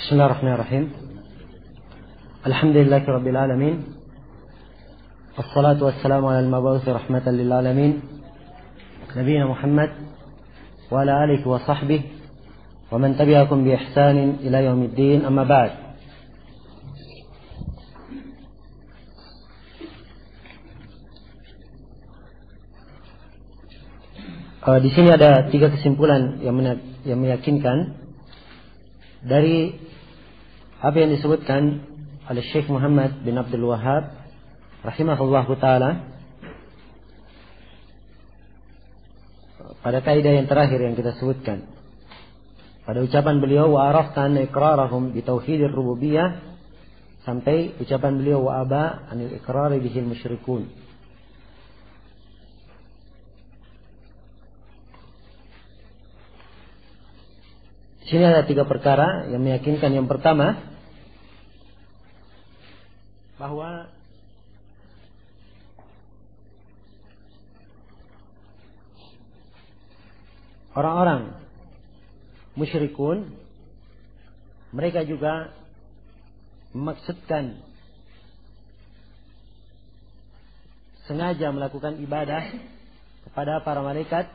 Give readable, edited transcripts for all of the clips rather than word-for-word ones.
Bismillahirrahmanirrahim. Alhamdulillahirabbil alamin. Wassalatu wassalamu ala al-mab'uts rahmatan lil alamin. Nabiyina Muhammad wa ala alihi wa sahbihi wa man tabi'akum bi ihsanin ila yaumiddin. Amma ba'd. Di sini ada 3 kesimpulan yang meyakinkan dari apa yang disebutkan oleh Syekh Muhammad bin Abdul Wahhab rahimahullahu taala pada kaidah yang terakhir yang kita sebutkan pada ucapan beliau wa arafta anna iqrarahum bi tauhidir rububiyyah sampai ucapan beliau wa aba anil iqrari bihil musyrikun. Di sini ada 3 perkara yang meyakinkan. Yang pertama, bahwa orang-orang musyrikun mereka juga memaksudkan sengaja melakukan ibadah kepada para malaikat,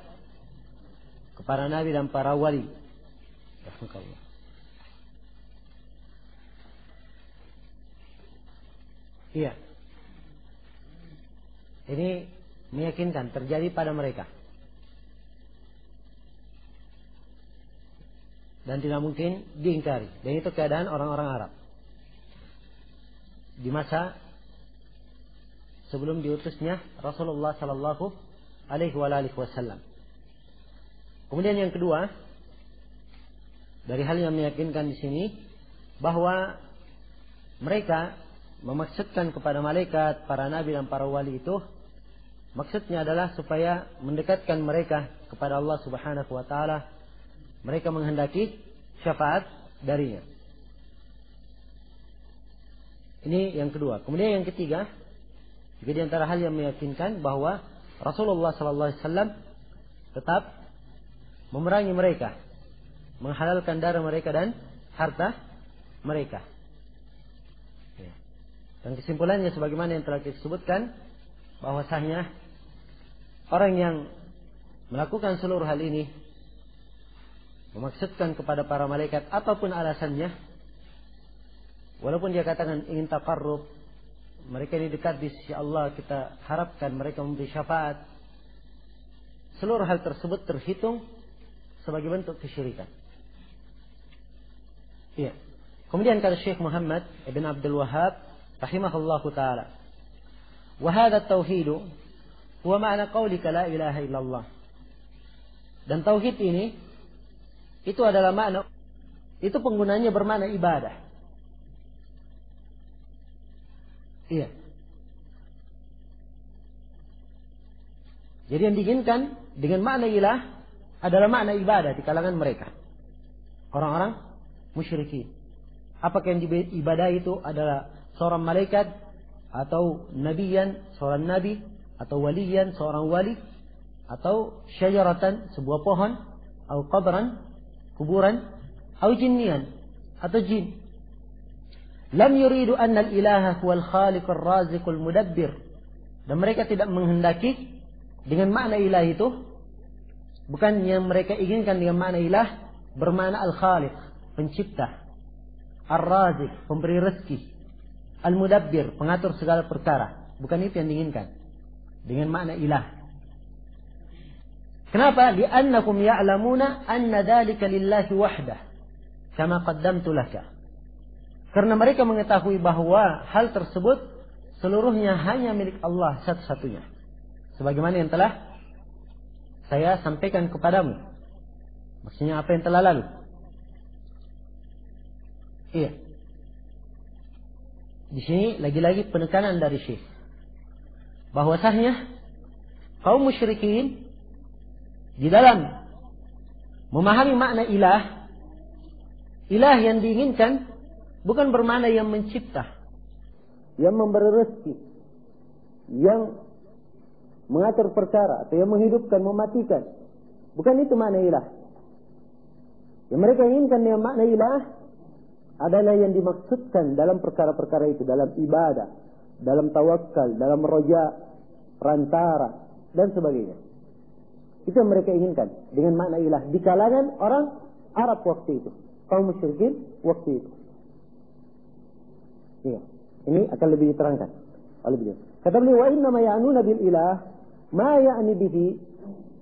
kepada nabi dan para wali. Iya. Ini meyakinkan terjadi pada mereka. Dan tidak mungkin diingkari. Dan itu keadaan orang-orang Arab di masa sebelum diutusnya Rasulullah sallallahu alaihi wasallam. Kemudian yang kedua, dari hal yang meyakinkan di sini bahwa mereka memaksudkan kepada malaikat, para nabi dan para wali itu maksudnya adalah supaya mendekatkan mereka kepada Allah Subhanahu wa taala. Mereka menghendaki syafaat darinya. Ini yang kedua. Kemudian yang ketiga, juga di antara hal yang meyakinkan bahwa Rasulullah sallallahu alaihi wasallam tetap memerangi mereka, menghalalkan darah mereka dan harta mereka. Dan kesimpulannya sebagaimana yang telah disebutkan, bahwasanya orang yang melakukan seluruh hal ini memaksudkan kepada para malaikat apapun alasannya, walaupun dia katakan ingin taqarrub, mereka ini dekat di sisi Allah, kita harapkan mereka memberi syafaat, seluruh hal tersebut terhitung sebagai bentuk kesyirikan. Iya. Kemudian kata Syekh Muhammad bin Abdul Wahhab rahimahullahu taala, wa hadha at-tauhid huwa ma'na qaulika la ilaha illallah. Dan tauhid ini itu adalah makna, itu penggunaannya bermakna ibadah. Iya. Jadi yang diinginkan dengan makna ilah adalah makna ibadah di kalangan mereka, orang-orang musyrikin. Apakah yang diibadahi itu adalah seorang malaikat, atau nabiyan, seorang nabi, atau waliyan, seorang wali, atau syajaratan, sebuah pohon, atau qabran, kuburan, atau jinnian, atau jin. Lam yuridu anna al-ilaha huwal khaliqur raziqul mudabbir. Dan mereka tidak menghendaki dengan makna ilah itu, bukan yang mereka inginkan dengan makna ilah bermakna al-khaliq, pencipta, ar-raziq, pemberi rezeki, al-mudabbir, pengatur segala perkara. Bukan itu yang diinginkan dengan makna ilah. Kenapa? Li'annakum ya'lamuna anna dzalika lillahi wahdah kama qaddamtu laka. Karena mereka mengetahui bahwa hal tersebut seluruhnya hanya milik Allah satu-satunya, sebagaimana yang telah saya sampaikan kepadamu. Maksudnya apa yang telah lalu. Iya. Di sini lagi-lagi penekanan dari Syekh bahwasanya kaum musyrikin di dalam memahami makna ilah, ilah yang diinginkan bukan bermakna yang mencipta, yang memberi rezeki, yang mengatur perkara, atau yang menghidupkan, mematikan. Bukan itu makna ilah. Yang mereka inginkan dengan makna ilah adalah yang dimaksudkan dalam perkara-perkara itu, dalam ibadah, dalam tawakal, dalam roja, perantara, dan sebagainya. Itu yang mereka inginkan dengan makna ilah di kalangan orang Arab waktu itu, kaum musyrikin waktu itu. Ya, ini akan lebih diterangkan oleh beliau. Kata beliau, wa inna ma ya'nuna bil ilah ma ya'ni bihi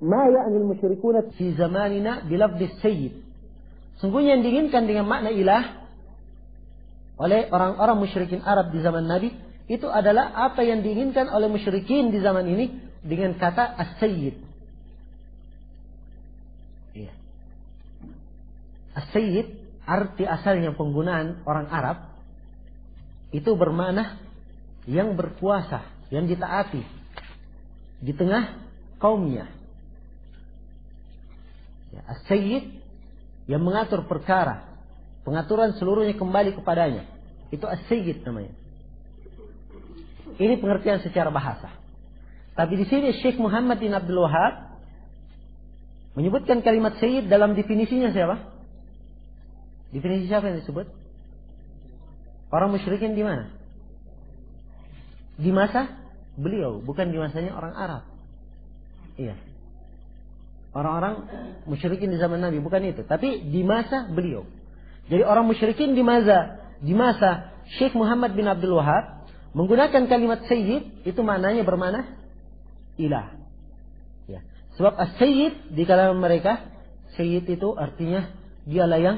ma ya'ni al musyrikuna fi zamanina bi lafdh sayyid. Sungguhnya yang diinginkan dengan makna ilah oleh orang-orang musyrikin Arab di zaman Nabi itu adalah apa yang diinginkan oleh musyrikin di zaman ini dengan kata as-sayyid. Iya. As-sayyid arti asalnya penggunaan orang Arab itu bermakna yang berkuasa, yang ditaati di tengah kaumnya. Ya, as-sayyid yang mengatur perkara, pengaturan seluruhnya kembali kepadanya. Itu as-sayyid namanya. Ini pengertian secara bahasa. Tapi di sini Syekh Muhammad bin Abdul Wahab menyebutkan kalimat sayyid dalam definisinya siapa? Definisi siapa yang disebut? Orang musyrikin di mana? Di masa beliau, bukan di masanya orang Arab. Iya. Orang-orang musyrikin di zaman Nabi, bukan itu. Tapi di masa beliau. Jadi orang musyrikin di masa Syekh Muhammad bin Abdul Wahab menggunakan kalimat sayyid, itu maknanya bermakna ilah. Ya. Sebab as-sayyid di kalangan mereka, sayyid itu artinya dialah yang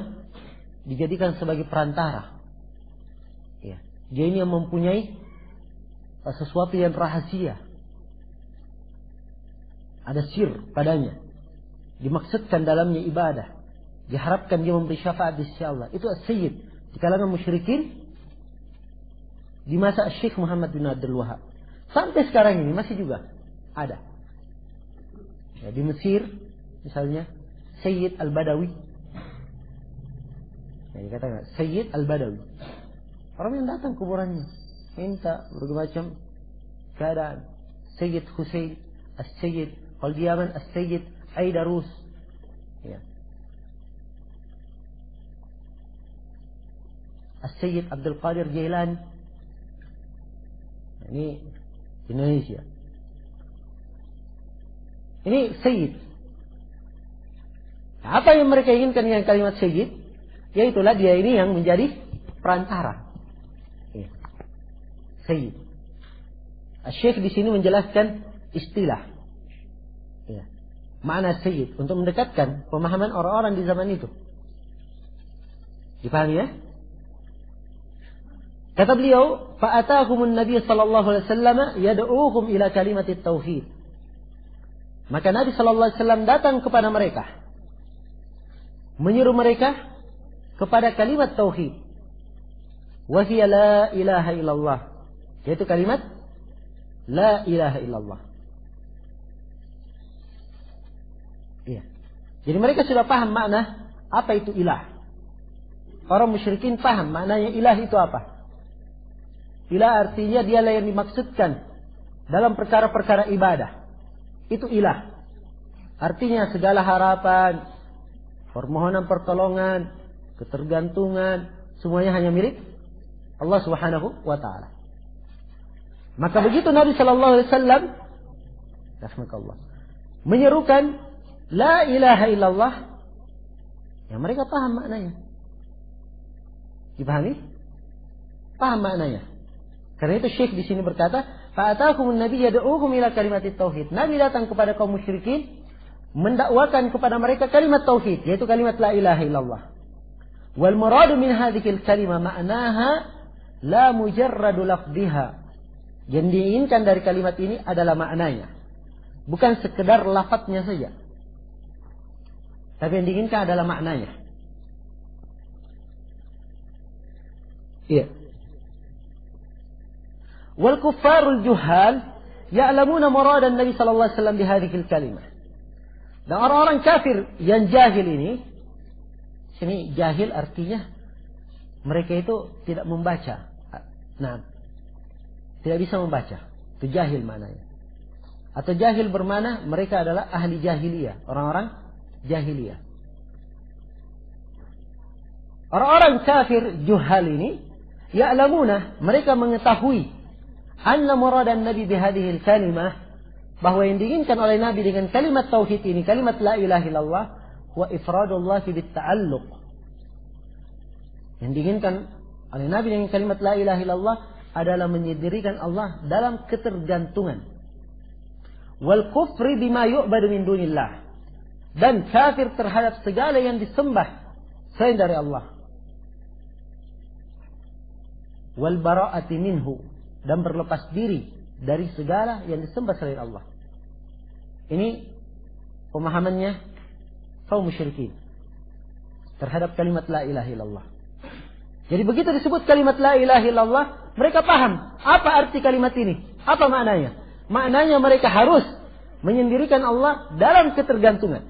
dijadikan sebagai perantara. Ya. Dia ini yang mempunyai sesuatu yang rahasia. Ada sir padanya. Dimaksudkan dalamnya ibadah. Diharapkan dia memberi syafaat di sisi Allah. Itu as-sayyid di kalangan musyrikin di masa Syekh Muhammad bin Abdul Wahab. Sampai sekarang ini masih juga ada. Ya, di Mesir misalnya Sayyid Al-Badawi. Ya, dikatakan Sayyid Al-Badawi. Orang yang datang kuburannya minta berbagai macam keadaan. Sayyid Husain, As-Sayyid, kalau di Yaman As-Sayyid Aidarus. Ya. As-Sayyid Abdul Qadir Jailani. Ini Indonesia. Ini Sayyid. Apa yang mereka inginkan dengan kalimat Sayyid? Yaitulah dia ini yang menjadi perantara. Ya. Sayyid. Syekh di sini menjelaskan istilah. Ya. Makna Sayyid untuk mendekatkan pemahaman orang-orang di zaman itu. Dipahami ya? Kata beliau, fa'atakumun Nabi sallallahu alaihi wasallam yad'uuhum ila kalimatit tauhid. Maka Nabi sallallahu alaihi wasallam datang kepada mereka, menyeru mereka kepada kalimat tauhid. Wa hiya la ilaha illallah. Yaitu kalimat la ilaha illallah. Iya. Jadi mereka sudah paham makna apa itu ilah. Orang musyrikin paham maknanya ilah itu apa. Ilah artinya dialah yang dimaksudkan dalam perkara-perkara ibadah. Itu ilah. Artinya segala harapan, permohonan pertolongan, ketergantungan, semuanya hanya milik Allah Subhanahu wa taala. Maka begitu Nabi sallallahu alaihi wasallam menyerukan la ilaha illallah, ya mereka paham maknanya. Dipahami? Paham maknanya. Karena itu Syekh di sini berkata, fa'atakumun Nabi yad'uuhum ila kalimatit tauhid. Nabi datang kepada kaum musyrikin mendakwakan kepada mereka kalimat tauhid, yaitu kalimat la ilaha illallah. Wal muradu min hadhil kalimah ma'naha la mujarradu lafdhiha. Yang diinginkan dari kalimat ini adalah maknanya, bukan sekedar lafadznya saja. Tapi yang diinginkan adalah maknanya. Iya. Wal kuffarul juhal ya'lamuna muradan Nabi sallallahu alaihi wasallam bi hadhil kalimah. Dan orang-orang kafir yang jahil ini, sini jahil artinya mereka itu tidak membaca. Nah, tidak bisa membaca. Itu jahil maknanya. Atau jahil bermakna mereka adalah ahli jahiliyah, orang-orang jahiliyah. Orang-orang kafir juhal ini, ya'lamuna, mereka mengetahui, anna muradan Nabi bihadihil kalimah, bahwa yang diinginkan oleh Nabi dengan kalimat tauhid ini, kalimat la ilaha illallah, wa ifradullah bitta'alluq. Yang diinginkan oleh Nabi dengan kalimat la ilaha illallah adalah menyendirikan Allah dalam ketergantungan. Wal kufri bima yu'badu min dunillah. Dan kafir terhadap segala yang disembah selain dari Allah. Wal bara'ati minhu, dan berlepas diri dari segala yang disembah selain Allah. Ini pemahamannya kaum musyrikin terhadap kalimat la ilaha illallah. Jadi begitu disebut kalimat la ilaha illallah, mereka paham apa arti kalimat ini, apa maknanya. Maknanya mereka harus menyendirikan Allah dalam ketergantungan.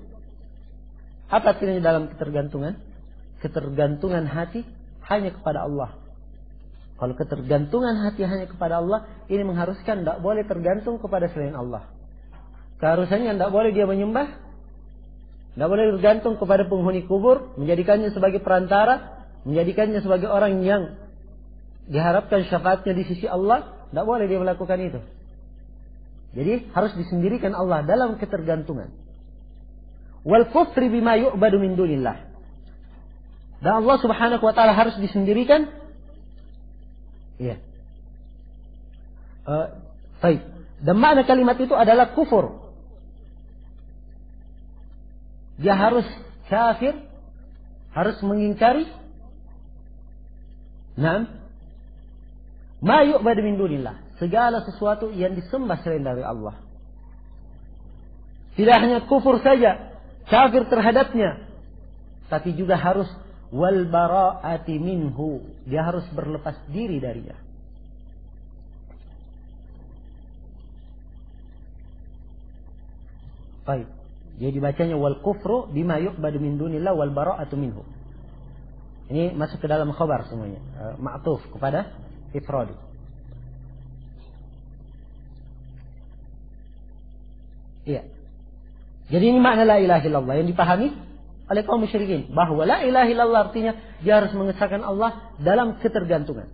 Apa artinya dalam ketergantungan? Ketergantungan hati hanya kepada Allah. Kalau ketergantungan hati hanya kepada Allah, ini mengharuskan tidak boleh tergantung kepada selain Allah. Keharusannya tidak boleh dia menyembah, tidak boleh bergantung kepada penghuni kubur, menjadikannya sebagai perantara, menjadikannya sebagai orang yang diharapkan syafaatnya di sisi Allah. Tidak boleh dia melakukan itu. Jadi harus disendirikan Allah dalam ketergantungan. Wal kufri bima yu'badu min dunillah. Dan Allah subhanahu wa ta'ala harus disendirikan. Iya. Baik. Dan makna kalimat itu adalah kufur. Dia harus kafir, harus mengingkari. Ma yu'badu min dunillah, segala sesuatu yang disembah selain dari Allah. Tidak hanya kufur saja, kafir terhadapnya, tapi juga harus wal bara'ati minhu, dia harus berlepas diri darinya. Baik. Jadi bacanya wal kufru bima yu'badu min dunillah wal bara'atu minhu. Ini masuk ke dalam khabar semuanya, ma'tuf kepada ifrad. Iya. Jadi ini makna la ilaha illallah yang dipahami oleh kaum musyrikin, bahwa la ilaha illallah artinya dia harus mengesahkan Allah dalam ketergantungan.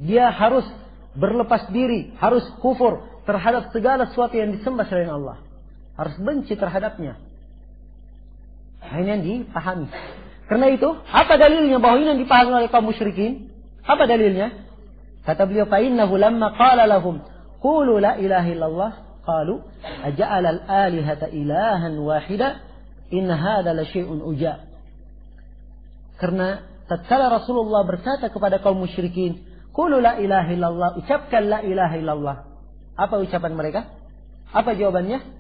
Dia harus berlepas diri, harus kufur terhadap segala sesuatu yang disembah selain Allah. Harus benci terhadapnya. Ini yang dipahami. Karena itu, apa dalilnya bahwa ini yang dipahami oleh kaum musyrikin? Apa dalilnya? Kata beliau, fa innahu lamma qala lahum qulu la ilaha illallah qalu aja'ala al-alihata ilahan wahida in hadha la syai'un uja. Karena tatkala Rasulullah berkata kepada kaum musyrikin, qulu la ilaha illallah, ucapkan la ilaha illallah. Apa ucapan mereka? Apa jawabannya?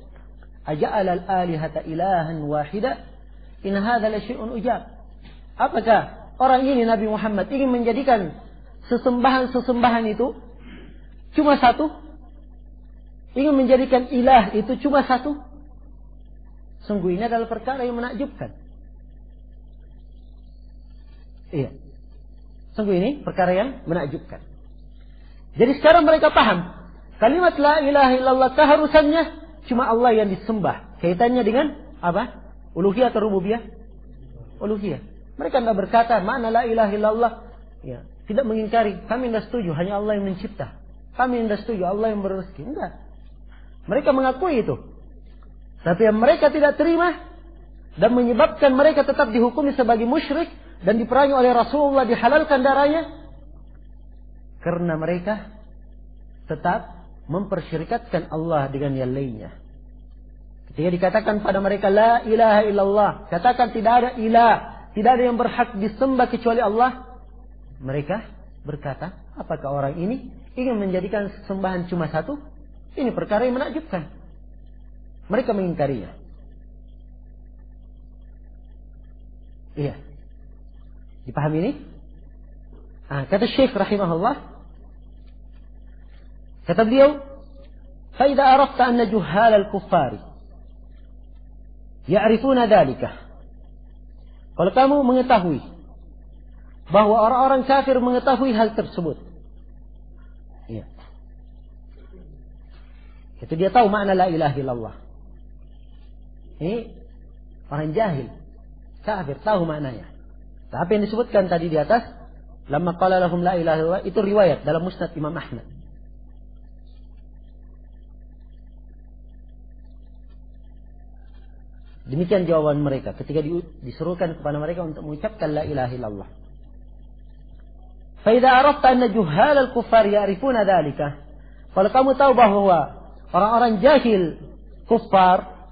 Aja'ala al-alihata ilahan wahida in hadha la syai'un uja. Apakah orang ini Nabi Muhammad ingin menjadikan sesembahan-sesembahan itu cuma satu? Ingin menjadikan ilah itu cuma satu? Sungguh ini adalah perkara yang menakjubkan. Iya. Sungguh ini perkara yang menakjubkan. Jadi sekarang mereka paham. Kalimat la ilaha illallah keharusannya cuma Allah yang disembah. Kaitannya dengan apa? Uluhiyah atau rububiyah? Uluhiyah. Mereka tidak berkata mana la ilaha illallah. Ya. Tidak mengingkari. Kami tidak setuju. Hanya Allah yang mencipta. Kami tidak setuju. Allah yang berrezeki. Enggak. Mereka mengakui itu. Tapi yang mereka tidak terima dan menyebabkan mereka tetap dihukumi sebagai musyrik dan diperangi oleh Rasulullah, dihalalkan darahnya, karena mereka tetap mempersyirikatkan Allah dengan yang lainnya. Ketika dikatakan pada mereka la ilaha illallah, katakan tidak ada ilah, tidak ada yang berhak disembah kecuali Allah, mereka berkata, apakah orang ini ingin menjadikan sembahan cuma satu? Ini perkara yang menakjubkan. Mereka mengingkarinya. Iya. Dipahami ini? Kata Syekh rahimahullah, kata beliau, فَإِذَا أَرَفْتَ أَنَّ جُهَّالَ الْكُفَّارِ يَعْرِفُونَ ذَلِكَ. Kalau kamu mengetahui bahwa orang-orang kafir mengetahui hal tersebut, iya, itu dia tahu makna la ilaha illallah. Ini orang jahil, kafir, tahu maknanya. Tapi yang disebutkan tadi di atas, lamma qala lahum la ilaha illallah, itu riwayat dalam Musnad Imam Ahmad. Demikian jawaban mereka ketika disuruhkan kepada mereka untuk mengucapkan la ilaha illallah. Fa idza arafta anna juhal al-kuffar ya'rifuna dzalika. Kalau kamu tahu bahwa orang-orang jahil kuffar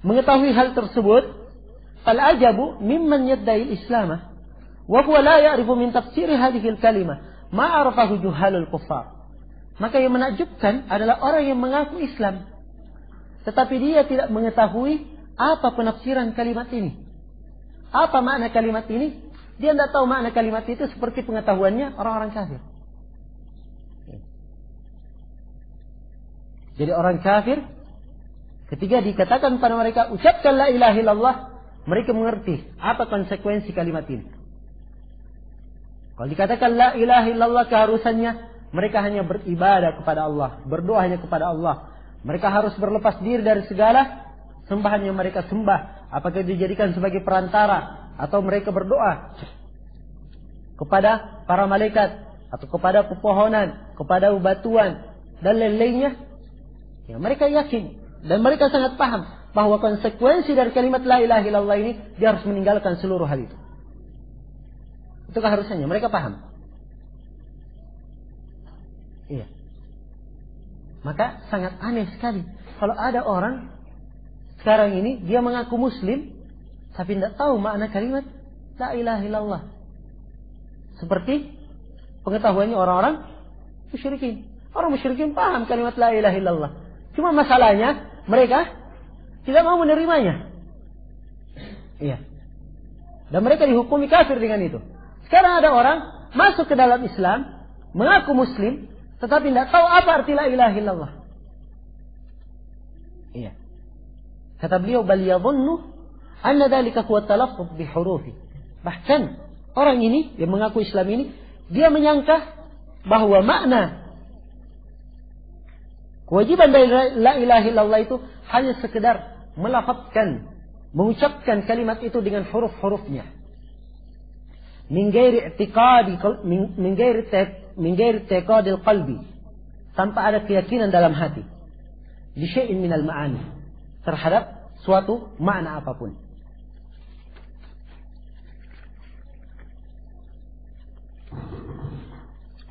mengetahui hal tersebut, fal ajabu mimman yaddai al-islam wa huwa la ya'rifu min tafsir hadhihi al-kalimah ma arafahu juhalul kuffar. Maka yang menakjubkan adalah orang yang mengaku Islam tetapi dia tidak mengetahui apa penafsiran kalimat ini. Apa makna kalimat ini? Dia tidak tahu makna kalimat itu seperti pengetahuannya orang-orang kafir. Jadi orang kafir ketika dikatakan pada mereka ucapkan la ilaha illallah, mereka mengerti apa konsekuensi kalimat ini. Kalau dikatakan la ilaha illallah, keharusannya mereka hanya beribadah kepada Allah, berdoa hanya kepada Allah. Mereka harus berlepas diri dari segala sembahan yang mereka sembah, apakah dijadikan sebagai perantara atau mereka berdoa kepada para malaikat atau kepada pepohonan, kepada batuan dan lain-lainnya. Ya, mereka yakin dan mereka sangat paham bahwa konsekuensi dari kalimat la ilaha illallah ini dia harus meninggalkan seluruh hal itu. Itu keharusannya, mereka paham. Iya. Maka sangat aneh sekali kalau ada orang sekarang ini dia mengaku muslim tapi tidak tahu makna kalimat la ilaha illallah. Seperti pengetahuannya orang-orang musyrikin. Orang musyrikin paham kalimat la ilaha illallah. Cuma masalahnya mereka tidak mau menerimanya. Iya. Dan mereka dihukumi kafir dengan itu. Sekarang ada orang masuk ke dalam Islam, mengaku muslim tetapi tidak tahu apa arti la ilaha illallah. Iya. Kata beliau, bal yadhunnu anna dzalika huwa talaffuz bi hurufi. Bahkan orang ini yang mengaku Islam ini, dia menyangka bahwa makna kewajiban dari la ilaha illallah itu hanya sekedar melafazkan, mengucapkan kalimat itu dengan huruf-hurufnya. Min ghairi i'tiqadil qalbi, tanpa ada keyakinan dalam hati. Bi syai'in minal ma'ani, terhadap suatu makna apapun.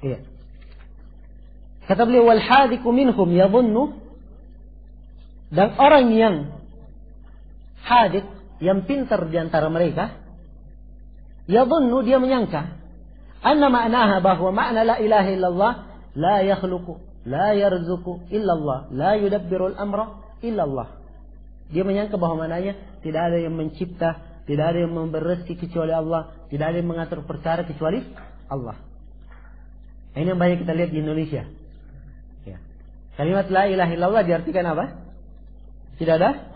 Iya. Kata beliau, wal hadiku minhum yadhunnu, dan orang yang hadik, yang pintar di antara mereka, yadhunnu, dia menyangka, anna ma'naha, bahwa makna la ilaha illallah la yakhluqu, la yarzuqu illallah, la yudabbiru al-amra illallah. Dia menyangka bahwa maknanya tidak ada yang mencipta, tidak ada yang memberi rezeki kecuali Allah, tidak ada yang mengatur perkara kecuali Allah. Ini yang banyak kita lihat di Indonesia. Ya. Kalimat la ilaha illallah diartikan apa? Tidak ada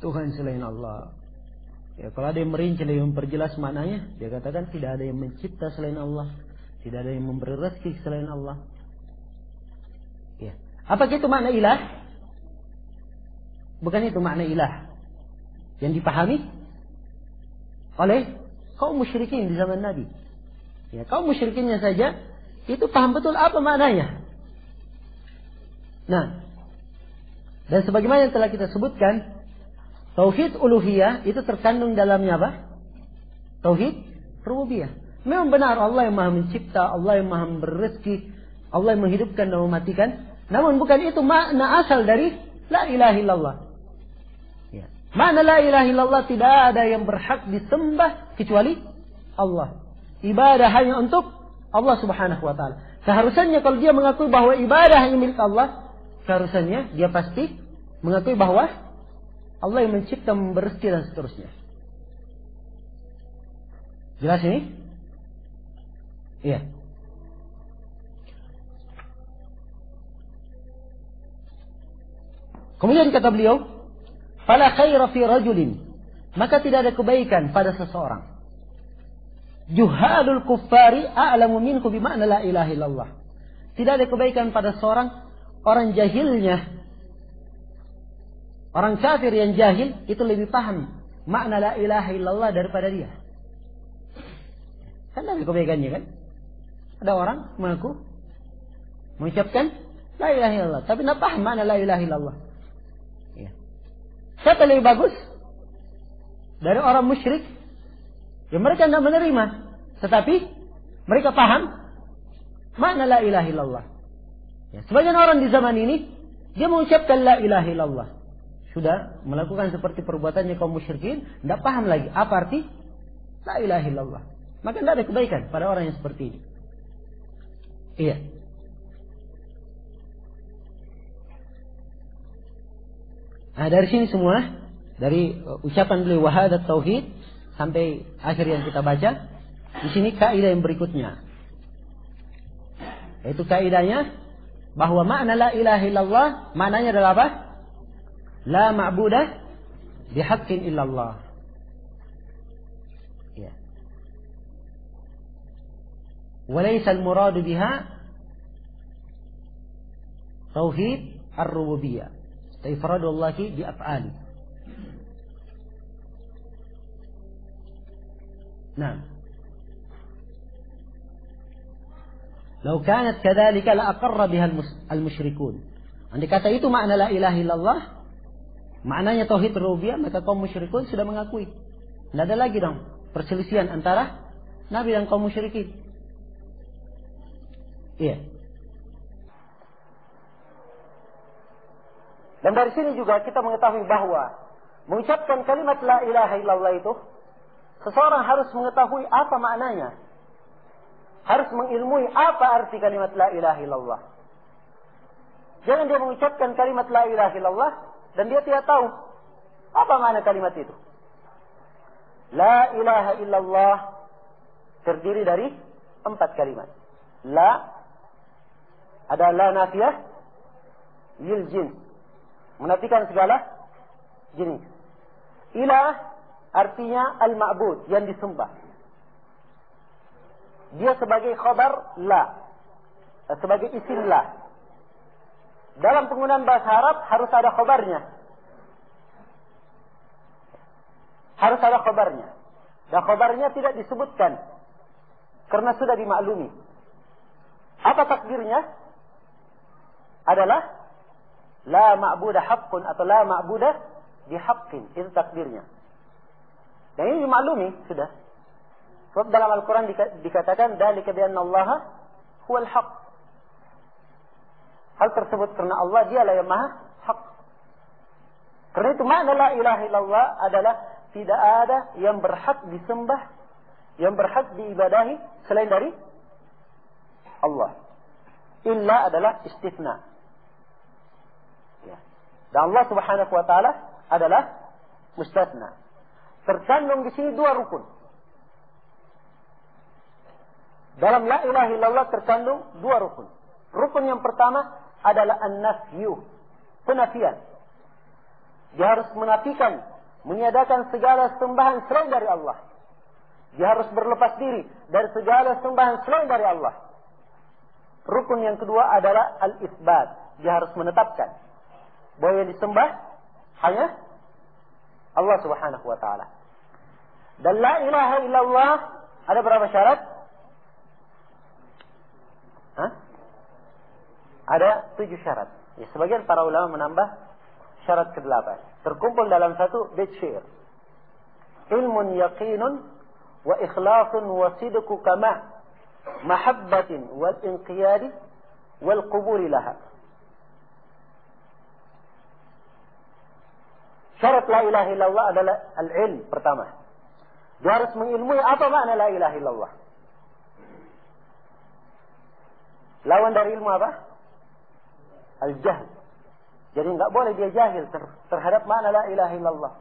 Tuhan selain Allah. Ya, kalau ada yang merinci, yang memperjelas maknanya, dia katakan tidak ada yang mencipta selain Allah, tidak ada yang memberi rezeki selain Allah. Ya. Apakah itu makna ilah? Bukan itu makna ilah yang dipahami oleh kaum musyrikin di zaman Nabi. Ya, kaum musyrikinnya saja itu paham betul apa maknanya. Nah, dan sebagaimana yang telah kita sebutkan, tauhid uluhiyah itu terkandung dalamnya apa? Tauhid rububiyah. Memang benar Allah yang maha mencipta, Allah yang maha memberi rezeki, Allah yang menghidupkan dan mematikan. Namun bukan itu makna asal dari la ilaha illallah. Ya. Makna la ilaha illallah, tidak ada yang berhak disembah kecuali Allah. Ibadah hanya untuk Allah subhanahu wa ta'ala. Seharusnya kalau dia mengakui bahwa ibadah hanya milik Allah, seharusnya dia pasti mengakui bahwa Allah yang mencipta, memberi rezeki dan seterusnya. Jelas ini? Iya. Kemudian kata beliau, fala khaira fi rajulin, maka tidak ada kebaikan pada seseorang. Juhalul kuffari a'lamu minhu bima'na la ilaha illallah. Tidak ada kebaikan pada seorang orang jahilnya, orang kafir yang jahil itu lebih paham makna la ilaha illallah daripada dia. Kan ada kebaikannya kan? Ada orang mengucapkan la ilaha illallah, tapi tidak paham mana la ilaha illallah. Ya. Siapa lebih bagus dari orang musyrik? Ya mereka tidak menerima, tetapi mereka paham makna la ilaha illallah. Ya, sebagian orang di zaman ini dia mengucapkan la ilaha illallah, sudah melakukan seperti perbuatannya kaum musyrikin, tidak paham lagi apa arti la ilaha illallah. Maka tidak ada kebaikan pada orang yang seperti ini. Iya. Nah, dari sini semua, dari ucapan beliau wahadat tauhid sampai akhir yang kita baca, di sini kaidah yang berikutnya. Yaitu kaidahnya bahwa makna la ilaha illallah maknanya adalah apa? La ma'budah bihaqqin illallah. Ya. Walaysa al-muradu biha tauhid ar-rububiyyah. Ifradullah bi af'ali. Nah. Lau kanat kadzalika la aqarra biha al-musyrikun. Andai kata itu makna la ilaha illallah, maknanya tauhid rububiyah, maka kaum musyrikun sudah mengakui. Tidak ada lagi dong perselisihan antara Nabi dan kaum musyrikin. Iya. Dan dari sini juga kita mengetahui bahwa mengucapkan kalimat la ilaha illallah itu seseorang harus mengetahui apa maknanya. Harus mengilmui apa arti kalimat la ilaha illallah. Jangan dia mengucapkan kalimat la ilaha illallah dan dia tidak tahu apa makna kalimat itu. La ilaha illallah terdiri dari 4 kalimat. La ada la nafiyah lil jins, menafikan segala jenis. Ilah artinya al-ma'bud, yang disembah. Dia sebagai khabar la, sebagai isim la. Dalam penggunaan bahasa Arab harus ada khabarnya. Harus ada khabarnya. Dan khabarnya tidak disebutkan karena sudah dimaklumi. Apa takdirnya? Adalah la ma'budah haqqun atau la ma'budah bihaqqin. Itu takdirnya. Dan ini dimaklumi sudah. Sebab dalam Al-Quran dikatakan dzalika bi anna Allah huwal haqq. Hal tersebut karena Allah dialah yang maha hak. Karena itu makna la ilaha illallah adalah tidak ada yang berhak disembah, yang berhak diibadahi selain dari Allah. Illa adalah istifna. Ya. Dan Allah Subhanahu wa taala adalah mustasna. Terkandung di sini 2 rukun. Dalam la ilaha illallah terkandung 2 rukun. Rukun yang pertama adalah an-nafyu, penafian. Dia harus menafikan, meniadakan segala sembahan selain dari Allah. Dia harus berlepas diri dari segala sembahan selain dari Allah. Rukun yang kedua adalah al-isbat. Dia harus menetapkan bahwa yang disembah hanya Allah Subhanahu wa taala. Dan la ilaha illallah ada berapa syarat? Ada 7 syarat. Ya, sebagian para ulama menambah syarat ke-8. Terkumpul dalam satu bait syair. Ilmun yaqinun wa ikhlasun wa sidqu kama mahabbatin wal inqiyadi wal qubuli laha. Syarat la ilaha illallah adalah al-ilm pertama. Dia harus mengilmui apa makna la ilaha illallah. Lawan dari ilmu apa? Al-jahl. Jadi enggak boleh dia jahil terhadap makna la ilaha illallah.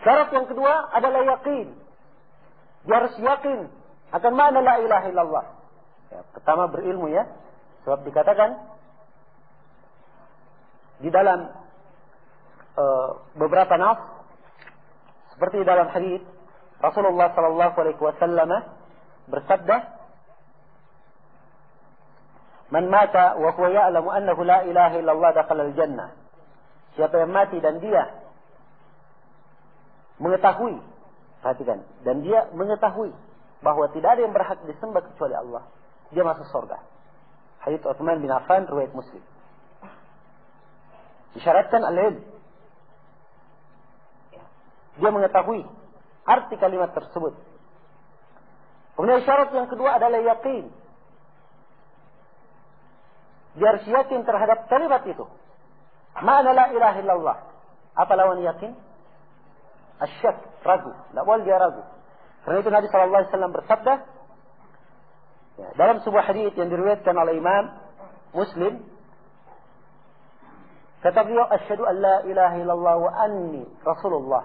Syarat yang kedua adalah yakin. Dia harus yakin akan makna la ilaha illallah. Ya, pertama berilmu ya. Sebab dikatakan di dalam beberapa nas seperti dalam hadis Rasulullah sallallahu alaihi wasallam bersabda, "Man mata wa huwa ya'lamu annahu la ilaha illallah dakhala al-jannah." Siapa yang mati dan dia mengetahui, perhatikan, dan dia mengetahui bahwa tidak ada yang berhak disembah kecuali Allah, dia masuk surga. Hadits Utsman bin Affan riwayat Muslim. Disyaratkan al-ilm. Dia mengetahui arti kalimat tersebut. Kemudian syarat yang kedua adalah yakin. Dia harus yakin terhadap kalimat itu. Ma'na la ilaha illallah. Apa lawan yakin? Asyak, ragu. Tidak boleh dia ragu. Karena itu Nabi SAW bersabda, ya, dalam sebuah hadits yang diriwayatkan oleh Imam Muslim, kata beliau, "Asyhadu an la ilaha illallah wa anni Rasulullah.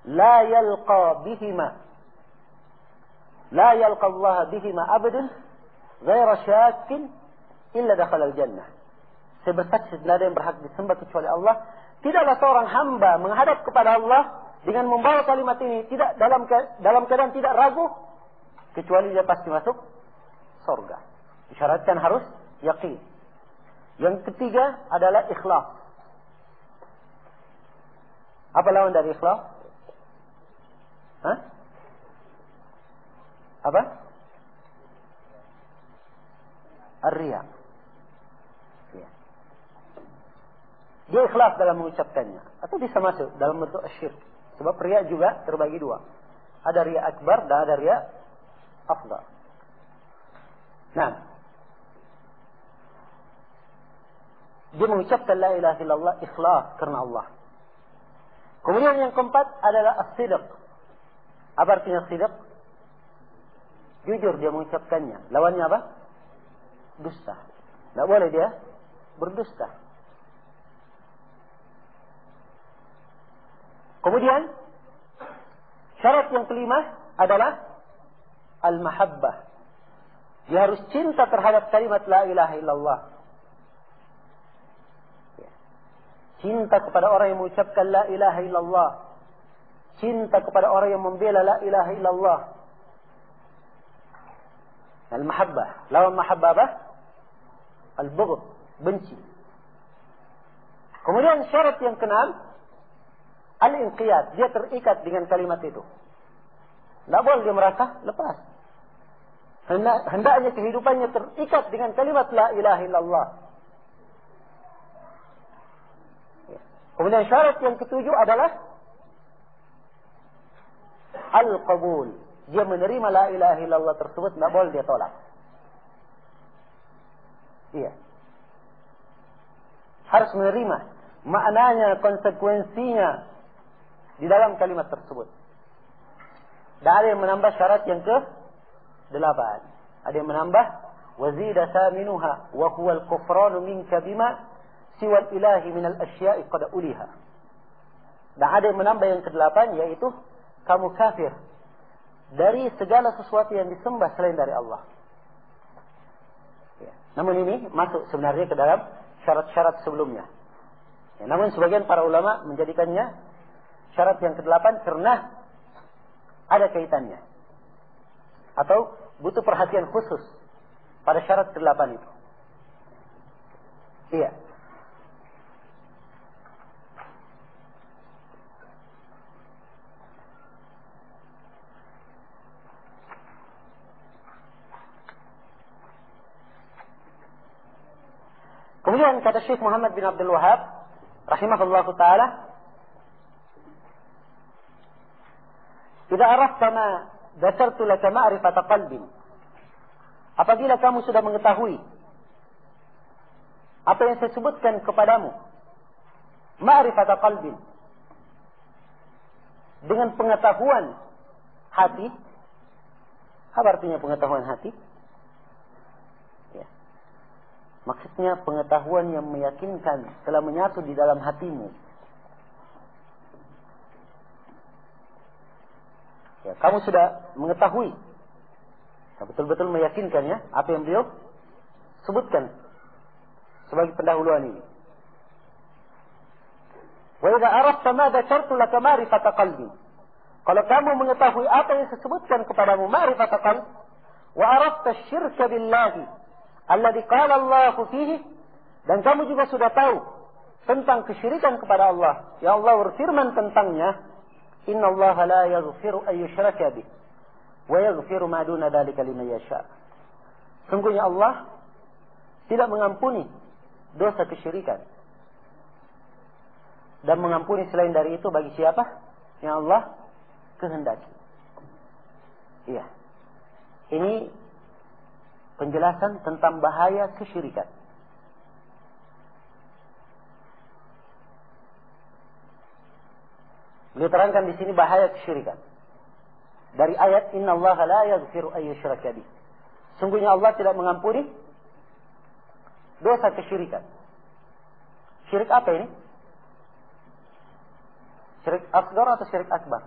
La yalqa Allah bihima abadun ghaira syakin illa dakhala al-jannah." Saya bersaksi tidak ada yang berhak disembah kecuali Allah. Tidaklah seorang hamba menghadap kepada Allah dengan membawa kalimat ini tidak dalam keadaan tidak ragu, kecuali dia pasti masuk surga. Disyaratkan harus yakin. Yang ketiga adalah ikhlas. Apa lawan dari ikhlas? Hah? Apa? Ar-riya. Ya. Dia ikhlas dalam mengucapkannya, atau bisa masuk dalam bentuk syirik. Sebab riya juga terbagi dua. Ada riya akbar dan ada riya afdal. Nah, dia mengucapkan la ilaha illallah ikhlas karena Allah. Kemudian yang keempat adalah as-sidq. Apa artinya sidq? Jujur dia mengucapkannya. Lawannya apa? Dusta. Tidak boleh dia berdusta. Kemudian syarat yang kelima adalah al-mahabbah. Dia harus cinta terhadap kalimat la ilaha illallah. Cinta kepada orang yang mengucapkan la ilaha illallah. Cinta kepada orang yang membela la ilaha illallah. Al-mahabbah. Lawan mahabbah apa? Al-bughd, benci. Kemudian syarat yang keenam, al-inqiyad. Dia terikat dengan kalimat itu. Tidak boleh dia merasa lepas. Hendaknya kehidupannya terikat dengan kalimat la ilaha illallah. Kemudian syarat yang ketujuh adalah al-qabul. Dia menerima la ilaha illallah tersebut, tidak boleh dia tolak. Iya. Harus menerima maknanya, konsekuensinya di dalam kalimat tersebut. Dan ada yang menambah syarat yang ke-8. Ada yang menambah wazida thaminuha wa huwa al-kufranu minka bima siwa al-ilahi minal asya'i qad uliha. Dan ada yang menambah yang ke-8, yaitu kamu kafir dari segala sesuatu yang disembah selain dari Allah. Ya. Namun ini masuk sebenarnya ke dalam syarat-syarat sebelumnya. Ya, namun sebagian para ulama menjadikannya syarat yang ke-8 karena ada kaitannya. Atau butuh perhatian khusus pada syarat ke-8 itu. Iya. Kemudian kata Syekh Muhammad bin Abdul Wahab rahimahullahu taala, "Idza arafta ma dzakartu laka ma'rifata qalbin." Apabila kamu sudah mengetahui apa yang saya sebutkan kepadamu, ma'rifata qalbin, dengan pengetahuan hati. Apa artinya pengetahuan hati? Maksudnya pengetahuan yang meyakinkan telah menyatu di dalam hatimu. Ya, kamu sudah mengetahui, betul-betul meyakinkan ya apa yang beliau sebutkan sebagai pendahuluan ini. Wa idza arafta ma dzakartu laka ma'rifata qalbi. Kalau kamu mengetahui apa yang saya sebutkan kepadamu, ma'rifat qalb, wa arafta syirka billahi alladhi qala Allah fihi, dan kamu juga sudah tahu tentang kesyirikan kepada Allah yang Allah berfirman tentangnya, innallaha la yaghfiru an yushraka bih wa yaghfiru ma duna dzalika liman yasha. Sungguhnya Allah tidak mengampuni dosa kesyirikan dan mengampuni selain dari itu bagi siapa yang Allah kehendaki. Iya. Ini penjelasan tentang bahaya kesyirikan. Beliau terangkan di sini bahaya kesyirikan. Dari ayat innallaha la yaghfiru an yushraka bih. Sungguhnya Allah tidak mengampuni dosa kesyirikan. Syirik apa ini? Syirik asghar atau syirik akbar?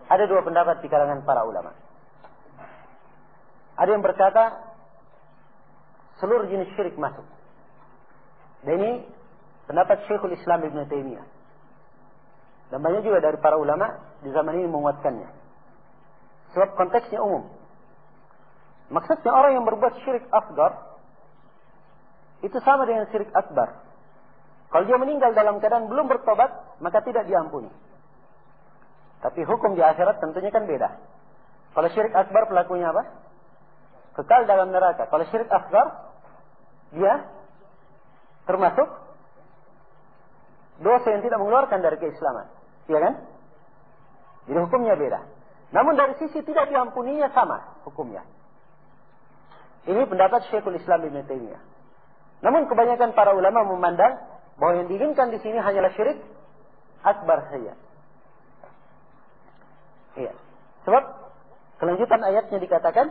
Ada dua pendapat di kalangan para ulama. Ada yang berkata seluruh jenis syirik masuk. Dan ini pendapat Syekhul Islam Ibn Taimiyah. Dan banyak juga dari para ulama di zaman ini menguatkannya. Sebab konteksnya umum. Maksudnya orang yang berbuat syirik asghar itu sama dengan syirik akbar. Kalau dia meninggal dalam keadaan belum bertobat, maka tidak diampuni. Tapi hukum di akhirat tentunya kan beda. Kalau syirik akbar pelakunya apa? Kekal dalam neraka. Kalau syirik asghar, dia termasuk dosa yang tidak mengeluarkan dari keislaman. Iya kan? Jadi hukumnya beda. Namun dari sisi tidak diampuninya sama hukumnya. Ini pendapat Syekhul Islam Ibn Taimiyah. Namun kebanyakan para ulama memandang bahwa yang diinginkan di sini hanyalah syirik akbar saja. Iya. Sebab kelanjutan ayatnya dikatakan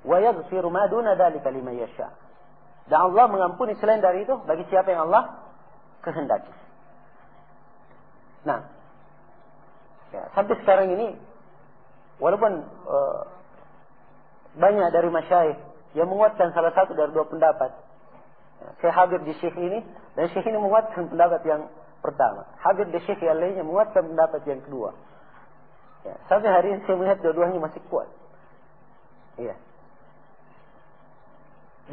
wa yaghfiru ma duna dzalika liman yasha. Dan Allah mengampuni selain dari itu bagi siapa yang Allah kehendaki. Nah, ya, sampai sekarang ini walaupun banyak dari masyayikh yang menguatkan salah satu dari dua pendapat. Saya hadir di syekh ini dan syekh ini menguatkan pendapat yang pertama. Hadir di syekh yang lainnya menguatkan pendapat yang kedua. Ya, sampai hari ini saya melihat dua-duanya masih kuat. Iya.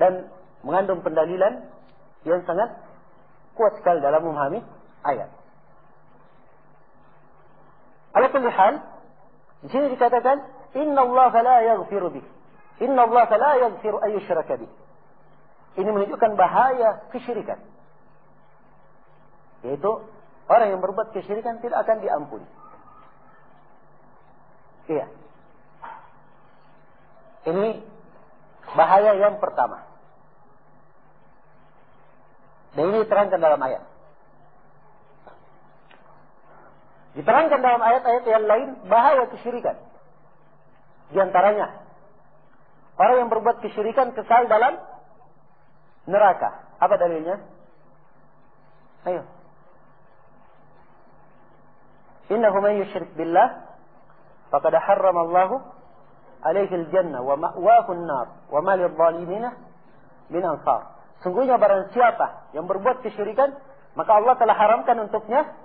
Dan mengandung pendalilan yang sangat kuat sekali dalam memahami ayat. Ala kulli hal, di sini dikatakan innallaha la yaghfiru bih. Innallaha la yaghfiru an yushraka bih. Ini menunjukkan bahaya kesyirikan. Yaitu orang yang berbuat kesyirikan tidak akan diampuni. Iya. Ini bahaya yang pertama. Dan ini diterangkan dalam ayat. Diterangkan dalam ayat-ayat yang lain bahaya kesyirikan. Di antaranya orang yang berbuat kesyirikan kekal dalam neraka. Apa dalilnya? Ayo. Innahu man yusyrik billah faqad harrama Allahu alaihi al-jannah wa ma'wahu an-nar wa ma lidh-dhalimin min ansar. Sungguhnya barang siapa yang berbuat kesyirikan, maka Allah telah haramkan untuknya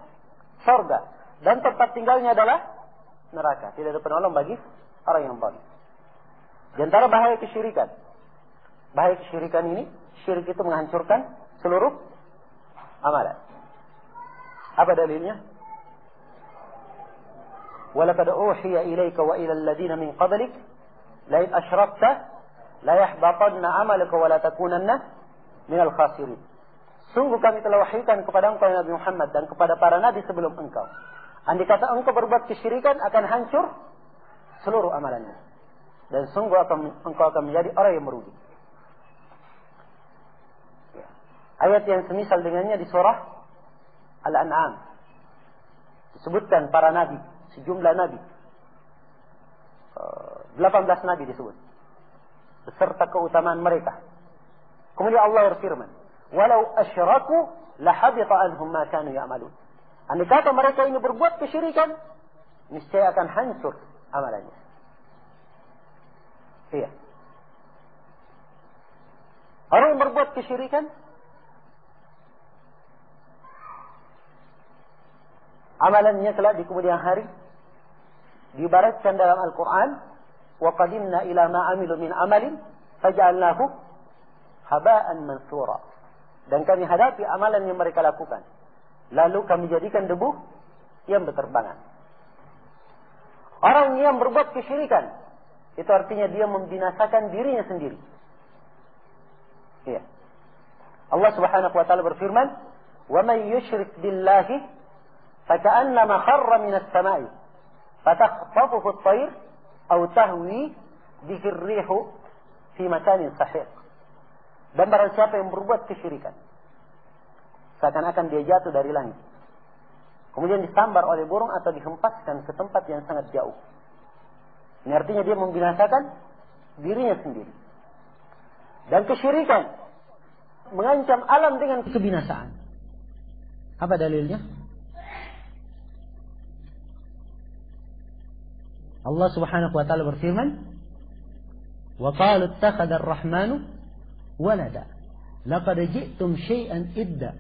surga dan tempat tinggalnya adalah neraka. Tidak ada penolong bagi orang yang zalim. Di antara bahaya kesyirikan. Bahaya kesyirikan ini, syirik itu menghancurkan seluruh amalan. Apa dalilnya? وَلَقَدْ أُوحِيَ إِلَيْكَ وَإِلَى الَّذِينَ مِنْ قَبْلِكَ لَئِنْ أَشْرَكْتَ لَيَحْبَطَنَّ عَمَلُكَ وَلَا تَكُونَنَّ مِنَ الْخَاسِرِينَ. Sungguh kami telah wahyukan kepada engkau Nabi Muhammad dan kepada para nabi sebelum engkau. Andai kata engkau berbuat kesyirikan akan hancur seluruh amalannya. Dan sungguh engkau akan menjadi orang yang merugi. Ayat yang semisal dengannya di surah Al-An'am. Disebutkan para nabi, sejumlah nabi. 18 nabi disebut. Beserta keutamaan mereka. Kemudian Allah berfirman, "Walau asyraku lahabita anhum ma kanu ya'malun." Andai kata mereka ini berbuat kesyirikan, niscaya akan hancur amalannya. Iya. Orang yang berbuat kesyirikan, amalannya kelak di kemudian hari diibaratkan dalam Al-Quran, wa qadimna ila ma amilu min amalin faj'alnahu haba'an mansura. Dan kami hadapi amalan yang mereka lakukan, lalu kami jadikan debu yang berterbangan. Orang yang berbuat kesyirikan, itu artinya dia membinasakan dirinya sendiri. Iya. Allah Subhanahu wa taala berfirman, "Wa may yusyrik billahi faka'annama kharra minas sama'i fatakhtafuhu at-tayr aw tahwi bihi ar-rihu fi makanin sahiq." Dan barang siapa yang berbuat kesyirikan, seakan-akan dia jatuh dari langit, kemudian disambar oleh burung atau dihempaskan ke tempat yang sangat jauh. Ini artinya dia membinasakan dirinya sendiri. Dan kesyirikan mengancam alam dengan kebinasaan. Apa dalilnya? Allah Subhanahu wa taala berfirman, "Wa qalu ittakhadha ar-rahmanu walada. Laqad ji'tum syai'an idda.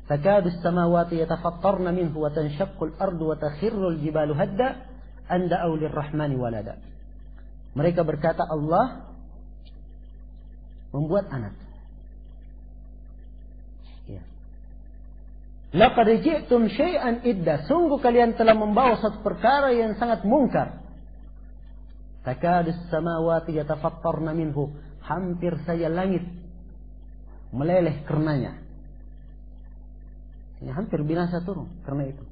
Takadu as-samawati yatafattarna minhu wa tanshaqqu al-ardu wa takhirru al-jibalu hadda an da'u lir-rahmani walada." Mereka berkata Allah membuat anak. Ya. Laqad ji'tum syai'an idda. Sungguh kalian telah membawa satu perkara yang sangat mungkar. Takadu as-samawati yatafattarna minhu. Hampir saja langit meleleh karenanya. Ini hampir binasa turun karena itu.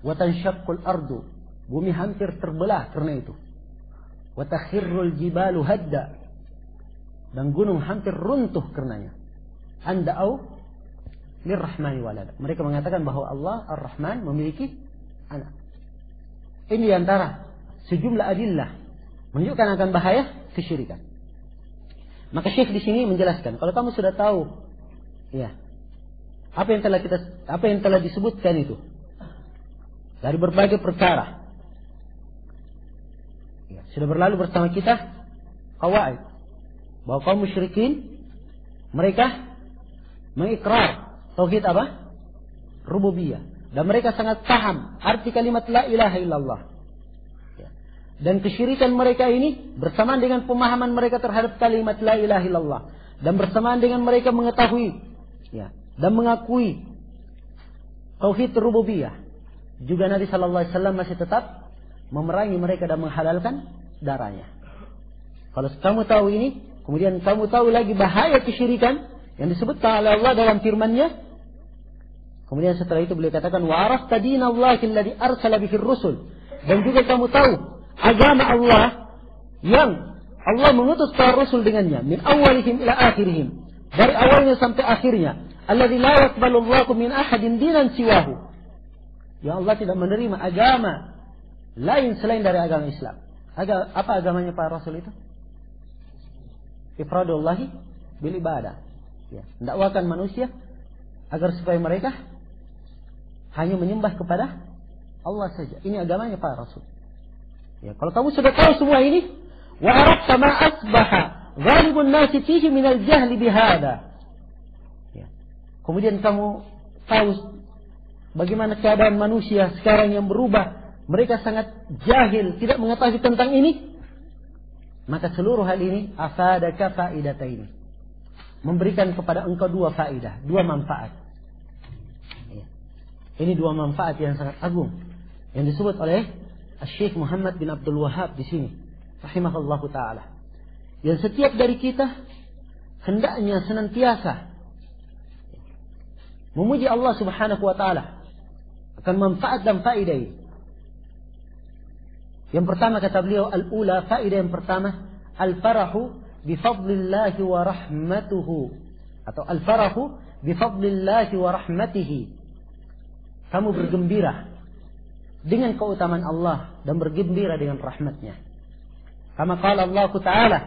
Wa tanshaqqul ardu. Bumi hampir terbelah karena itu. Wa takhirrul jibalu hadda. Dan gunung hampir runtuh karenanya. Anda'u lirrahmani walada. Mereka mengatakan bahwa Allah Ar-Rahman memiliki anak. Ini antara sejumlah adillah menunjukkan akan bahaya kesyirikan. Maka Syekh di sini menjelaskan, kalau kamu sudah tahu, ya, apa yang telah disebutkan itu dari berbagai perkara, ya, sudah berlalu bersama kita qawaid bahwa kaum musyrikin mereka mengikrar tauhid apa? Rububiyah, dan mereka sangat paham arti kalimat la ilaha illallah. Dan kesyirikan mereka ini bersamaan dengan pemahaman mereka terhadap kalimat la ilaha illallah, dan bersamaan dengan mereka mengetahui, ya, dan mengakui tauhid rububiyah. Juga Nabi sallallahu alaihi wasallam masih tetap memerangi mereka dan menghalalkan darahnya. Kalau kamu tahu ini, kemudian kamu tahu lagi bahaya kesyirikan yang disebutkan oleh Allah dalam firman-Nya. Kemudian setelah itu beliau katakan, wa arafta dinallahi alladhi arsala bihi ar-rusul. Dan juga kamu tahu agama Allah yang Allah mengutus para rasul dengannya, min awalihim ila akhirihim, dari awalnya sampai akhirnya, alladzi la yaqbalu Allahu min ahadin dinan siwahu. Ya, Allah tidak menerima agama lain selain dari agama Islam. Apa agamanya para rasul itu? Ifradullahi bil ibadah. Ya, mendakwakan manusia agar supaya mereka hanya menyembah kepada Allah saja. Ini agamanya para rasul. Ya, kalau kamu sudah tahu semua ini, wa arafta ma asbaha ghalibun nasi fihi min al-jahli bihada. Ya. Kemudian kamu tahu bagaimana keadaan manusia sekarang yang berubah, mereka sangat jahil, tidak mengetahui tentang ini. Maka seluruh hal ini afadaka faidataini. Memberikan kepada engkau dua faidah, dua manfaat. Ya. Ini dua manfaat yang sangat agung yang disebut oleh Syekh Muhammad bin Abdul Wahhab di sini, rahimahullahu taala. Yang setiap dari kita hendaknya senantiasa memuji Allah Subhanahu wa taala akan manfaat dan faedah ini. Yang pertama kata beliau, al-ula, faedah yang pertama, al-farahu bi fadlillahi wa rahmatuhu, atau al-farahu bi fadlillahi wa rahmatihi. Kamu bergembira dengan keutamaan Allah dan bergembira dengan rahmatnya. Kama qala Allah Ta'ala,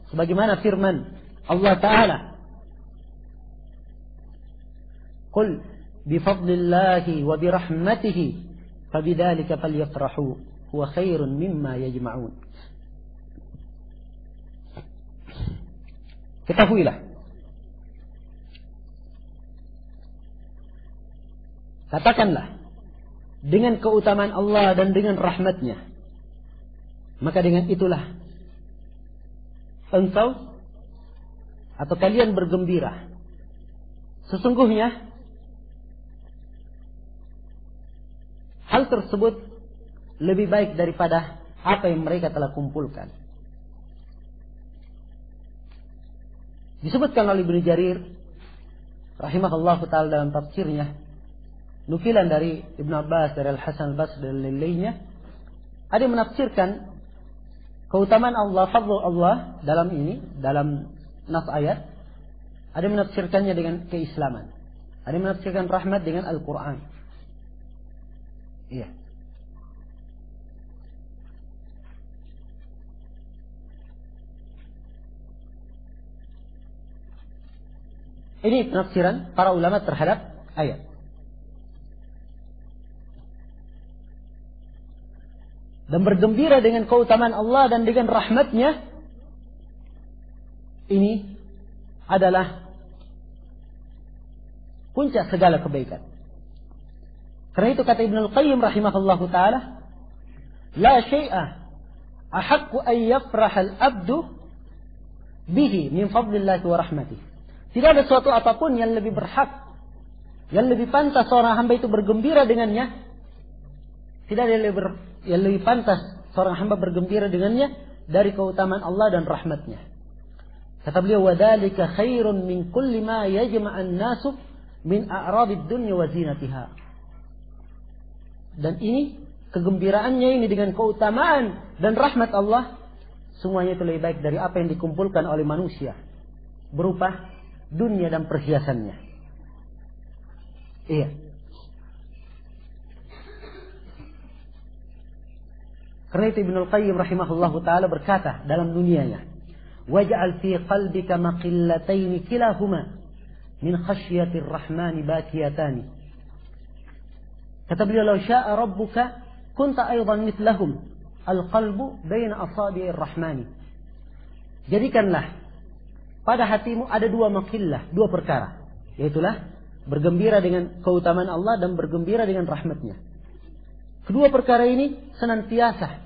sebagaimana firman Allah Ta'ala, qul bifadlillahi wa birahmatihi fabidzalika falyafrahu huwa khairun mimma yajma'un. Ketahuilah, katakanlah, dengan keutamaan Allah dan dengan rahmatnya, maka dengan itulah engkau atau kalian bergembira. Sesungguhnya hal tersebut lebih baik daripada apa yang mereka telah kumpulkan. Disebutkan oleh Ibnu Jarir rahimahullah ta'ala dalam tafsirnya, nukilan dari Ibnu Abbas, dari Al-Hasan Al-Basri dan lain-lainnya, ada yang menafsirkan keutamaan Allah, fadlu Allah dalam nas ayat, ada yang menafsirkannya dengan keislaman, ada yang menafsirkan rahmat dengan Al-Quran. Iya. Ini penafsiran para ulama terhadap ayat. Dan bergembira dengan keutamaan Allah dan dengan rahmatnya, ini adalah puncak segala kebaikan. Karena itu kata Ibnu Al-Qayyim rahimahullahu ta'ala, la syai'a ahaqqu an yafraha al-abdu bihi min fadlillahi wa rahmatih. Tidak ada suatu apapun yang lebih berhak, yang lebih pantas seorang hamba itu bergembira dengannya. Tidak ada yang lebih pantas seorang hamba bergembira dengannya dari keutamaan Allah dan rahmatnya. Kata beliau, وَذَلِكَ خَيْرٌ مِنْ كُلِّ مَا يَجْمَعَ النَّاسُ مِنْ أَعْرَاضِ الدُّنْيَا وَزِينَتِهَا. Dan ini, kegembiraannya ini dengan keutamaan dan rahmat Allah, semuanya itu lebih baik dari apa yang dikumpulkan oleh manusia berupa dunia dan perhiasannya. Iya. Karena itu Ibnu Al-Qayyim rahimahullahu ta'ala berkata dalam dunianya, waj'al fi qalbika maqillatayn kilahuma min khasyatir rahmani bakiyatani. Kata beliau, law sya'a rabbuka kunta aydan mithlahum al-qalbu baina asabi'ir rahmani. Jadikanlah pada hatimu ada dua makillah, dua perkara, yaitulah bergembira dengan keutamaan Allah dan bergembira dengan rahmatnya. Kedua perkara ini senantiasa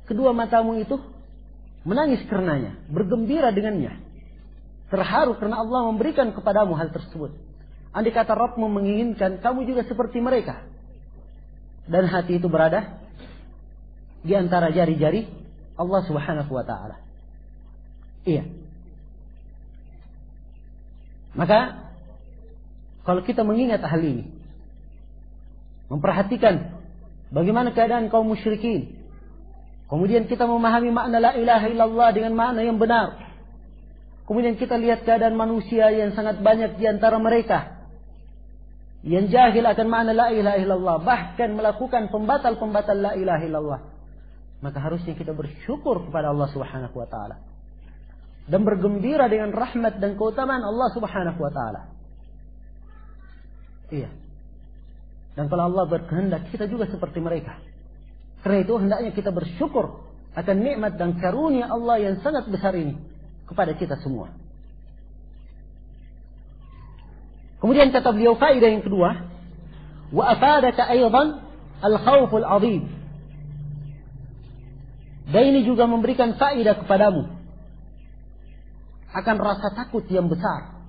kedua matamu itu menangis karenanya, bergembira dengannya, terharu karena Allah memberikan kepadamu hal tersebut. Andai kata Rabbmu menginginkan kamu juga seperti mereka, dan hati itu berada di antara jari-jari Allah subhanahu wa ta'ala. Iya. Maka kalau kita mengingat hal ini, memperhatikan bagaimana keadaan kaum musyrikin, kemudian kita memahami makna la ilaha illallah dengan makna yang benar, kemudian kita lihat keadaan manusia yang sangat banyak di antara mereka yang jahil akan makna la ilaha illallah, bahkan melakukan pembatal-pembatal la ilaha illallah, maka harusnya kita bersyukur kepada Allah subhanahu wa ta'ala dan bergembira dengan rahmat dan keutamaan Allah subhanahu wa ta'ala. Iya. Dan kalau Allah berkehendak, kita juga seperti mereka. Karena itu hendaknya kita bersyukur akan nikmat dan karunia Allah yang sangat besar ini kepada kita semua. Kemudian kata beliau, faedah yang kedua, wa afadaka aydan al-khawful 'azim. Dan ini juga memberikan faedah kepadamu akan rasa takut yang besar.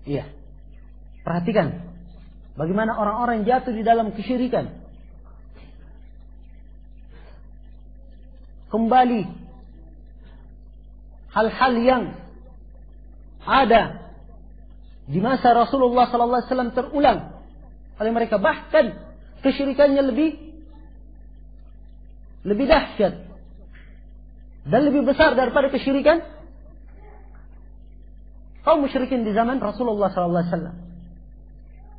Iya. Perhatikan bagaimana orang-orang jatuh di dalam kesyirikan. Kembali hal-hal yang ada di masa Rasulullah sallallahu alaihi wasallam terulang oleh mereka, bahkan kesyirikannya lebih dahsyat dan lebih besar daripada kesyirikan kaum musyrikin di zaman Rasulullah sallallahu alaihi wasallam.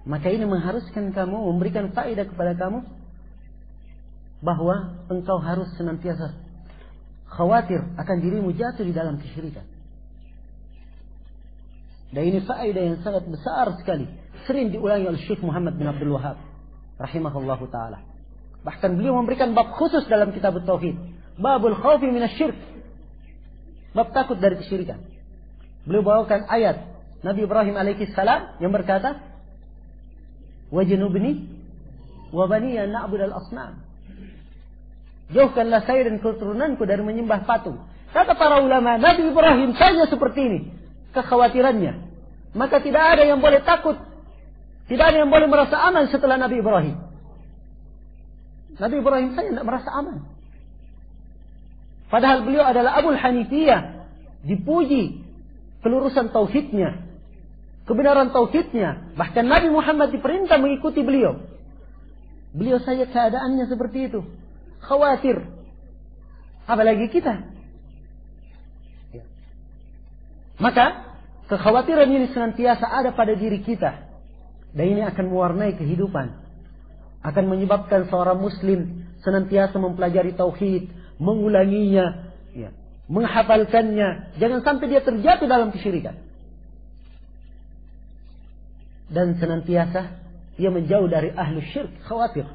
Maka ini mengharuskan kamu, memberikan faedah kepada kamu bahwa engkau harus senantiasa khawatir akan dirimu jatuh di dalam kesyirikan. Dan ini faedah yang sangat besar sekali, sering diulangi oleh Syekh Muhammad bin Abdul Wahhab rahimahullahu taala. Bahkan beliau memberikan bab khusus dalam kitab Tauhid, babul khawfi minasyirk, bab takut dari kesyirikan. Beliau bawakan ayat Nabi Ibrahim alaihi salam yang berkata, "Wajnubni wa baniya na'budal asnam." Jauhkanlah saya dan keturunanku dari menyembah patung. Kata para ulama, Nabi Ibrahim saja seperti ini kekhawatirannya. Maka tidak ada yang boleh takut, tidak ada yang boleh merasa aman setelah Nabi Ibrahim. Nabi Ibrahim saja tidak merasa aman. Padahal beliau adalah Abul Hanifiyah, dipuji kelurusan tauhidnya, kebenaran tauhidnya. Bahkan Nabi Muhammad diperintah mengikuti beliau. Beliau saja keadaannya seperti itu, khawatir. Apalagi kita. Maka kekhawatiran ini senantiasa ada pada diri kita. Dan ini akan mewarnai kehidupan. Akan menyebabkan seorang muslim senantiasa mempelajari tauhid, mengulanginya, menghafalkannya. Jangan sampai dia terjatuh dalam kesyirikan. Dan senantiasa dia menjauh dari ahlu syirk, khawatir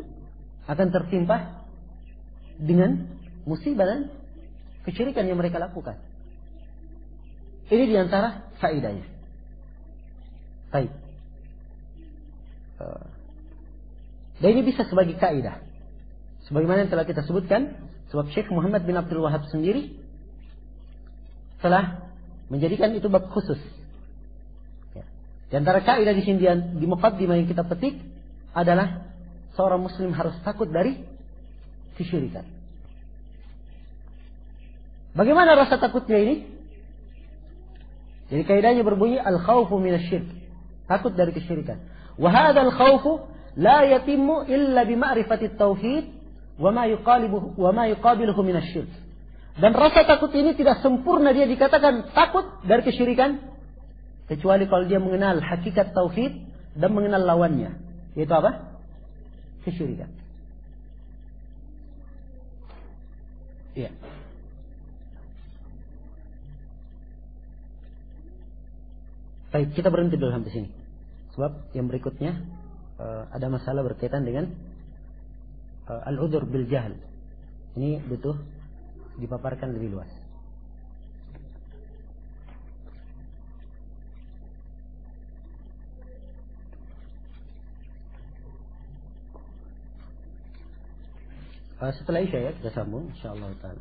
akan tertimpa dengan musibah dan kesyirikan yang mereka lakukan. Ini diantara faedahnya. Baik. Dan ini bisa sebagai kaidah. Sebagaimana yang telah kita sebutkan, sebab Syekh Muhammad bin Abdul Wahab sendiri telah menjadikan itu bab khusus. Di antara kaidah di sini di muqaddimah yang kita petik adalah seorang muslim harus takut dari kesyirikan. Bagaimana rasa takutnya ini? Jadi kaidahnya berbunyi al-khawfu minasyirk, takut dari kesyirikan. Wa hadzal khawfu la yatimmu illa bi ma'rifati at-tauhid wa ma yuqabiluhu minasyirk. Dan rasa takut ini tidak sempurna dia dikatakan takut dari kesyirikan kecuali kalau dia mengenal hakikat tauhid dan mengenal lawannya, yaitu apa? Kesyirikan. Iya. Baik, kita berhenti dulu sampai sini. Sebab yang berikutnya ada masalah berkaitan dengan al-udhr bil jahl. Ini butuh dipaparkan lebih luas. Setelah Isya ya kita sambung insyaallah taala.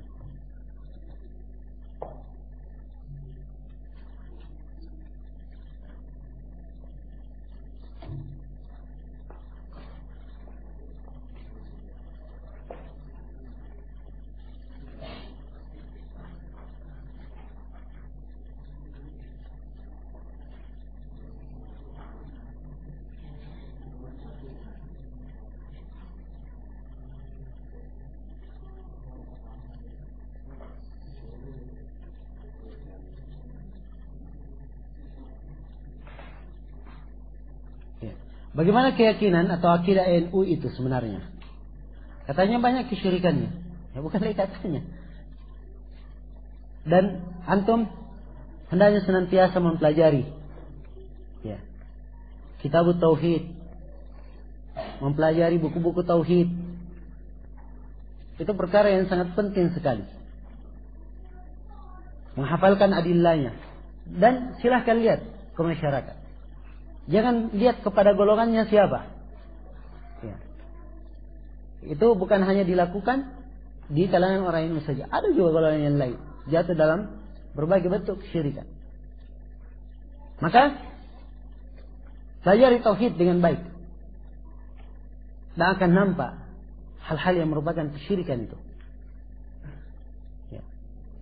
Bagaimana keyakinan atau akidah NU itu sebenarnya? Katanya banyak kesyirikannya. Ya bukan lagi katanya. Dan antum hendaknya senantiasa mempelajari ya, kitab tauhid, mempelajari buku-buku tauhid. Itu perkara yang sangat penting sekali. Menghafalkan adillahnya. Dan silahkan lihat ke masyarakat. Jangan lihat kepada golongannya siapa. Ya. Itu bukan hanya dilakukan di kalangan orang ini saja. Ada juga golongan yang lain jatuh dalam berbagai bentuk kesyirikan. Maka pelajari tauhid dengan baik. Dan akan nampak hal-hal yang merupakan kesyirikan itu. Ya.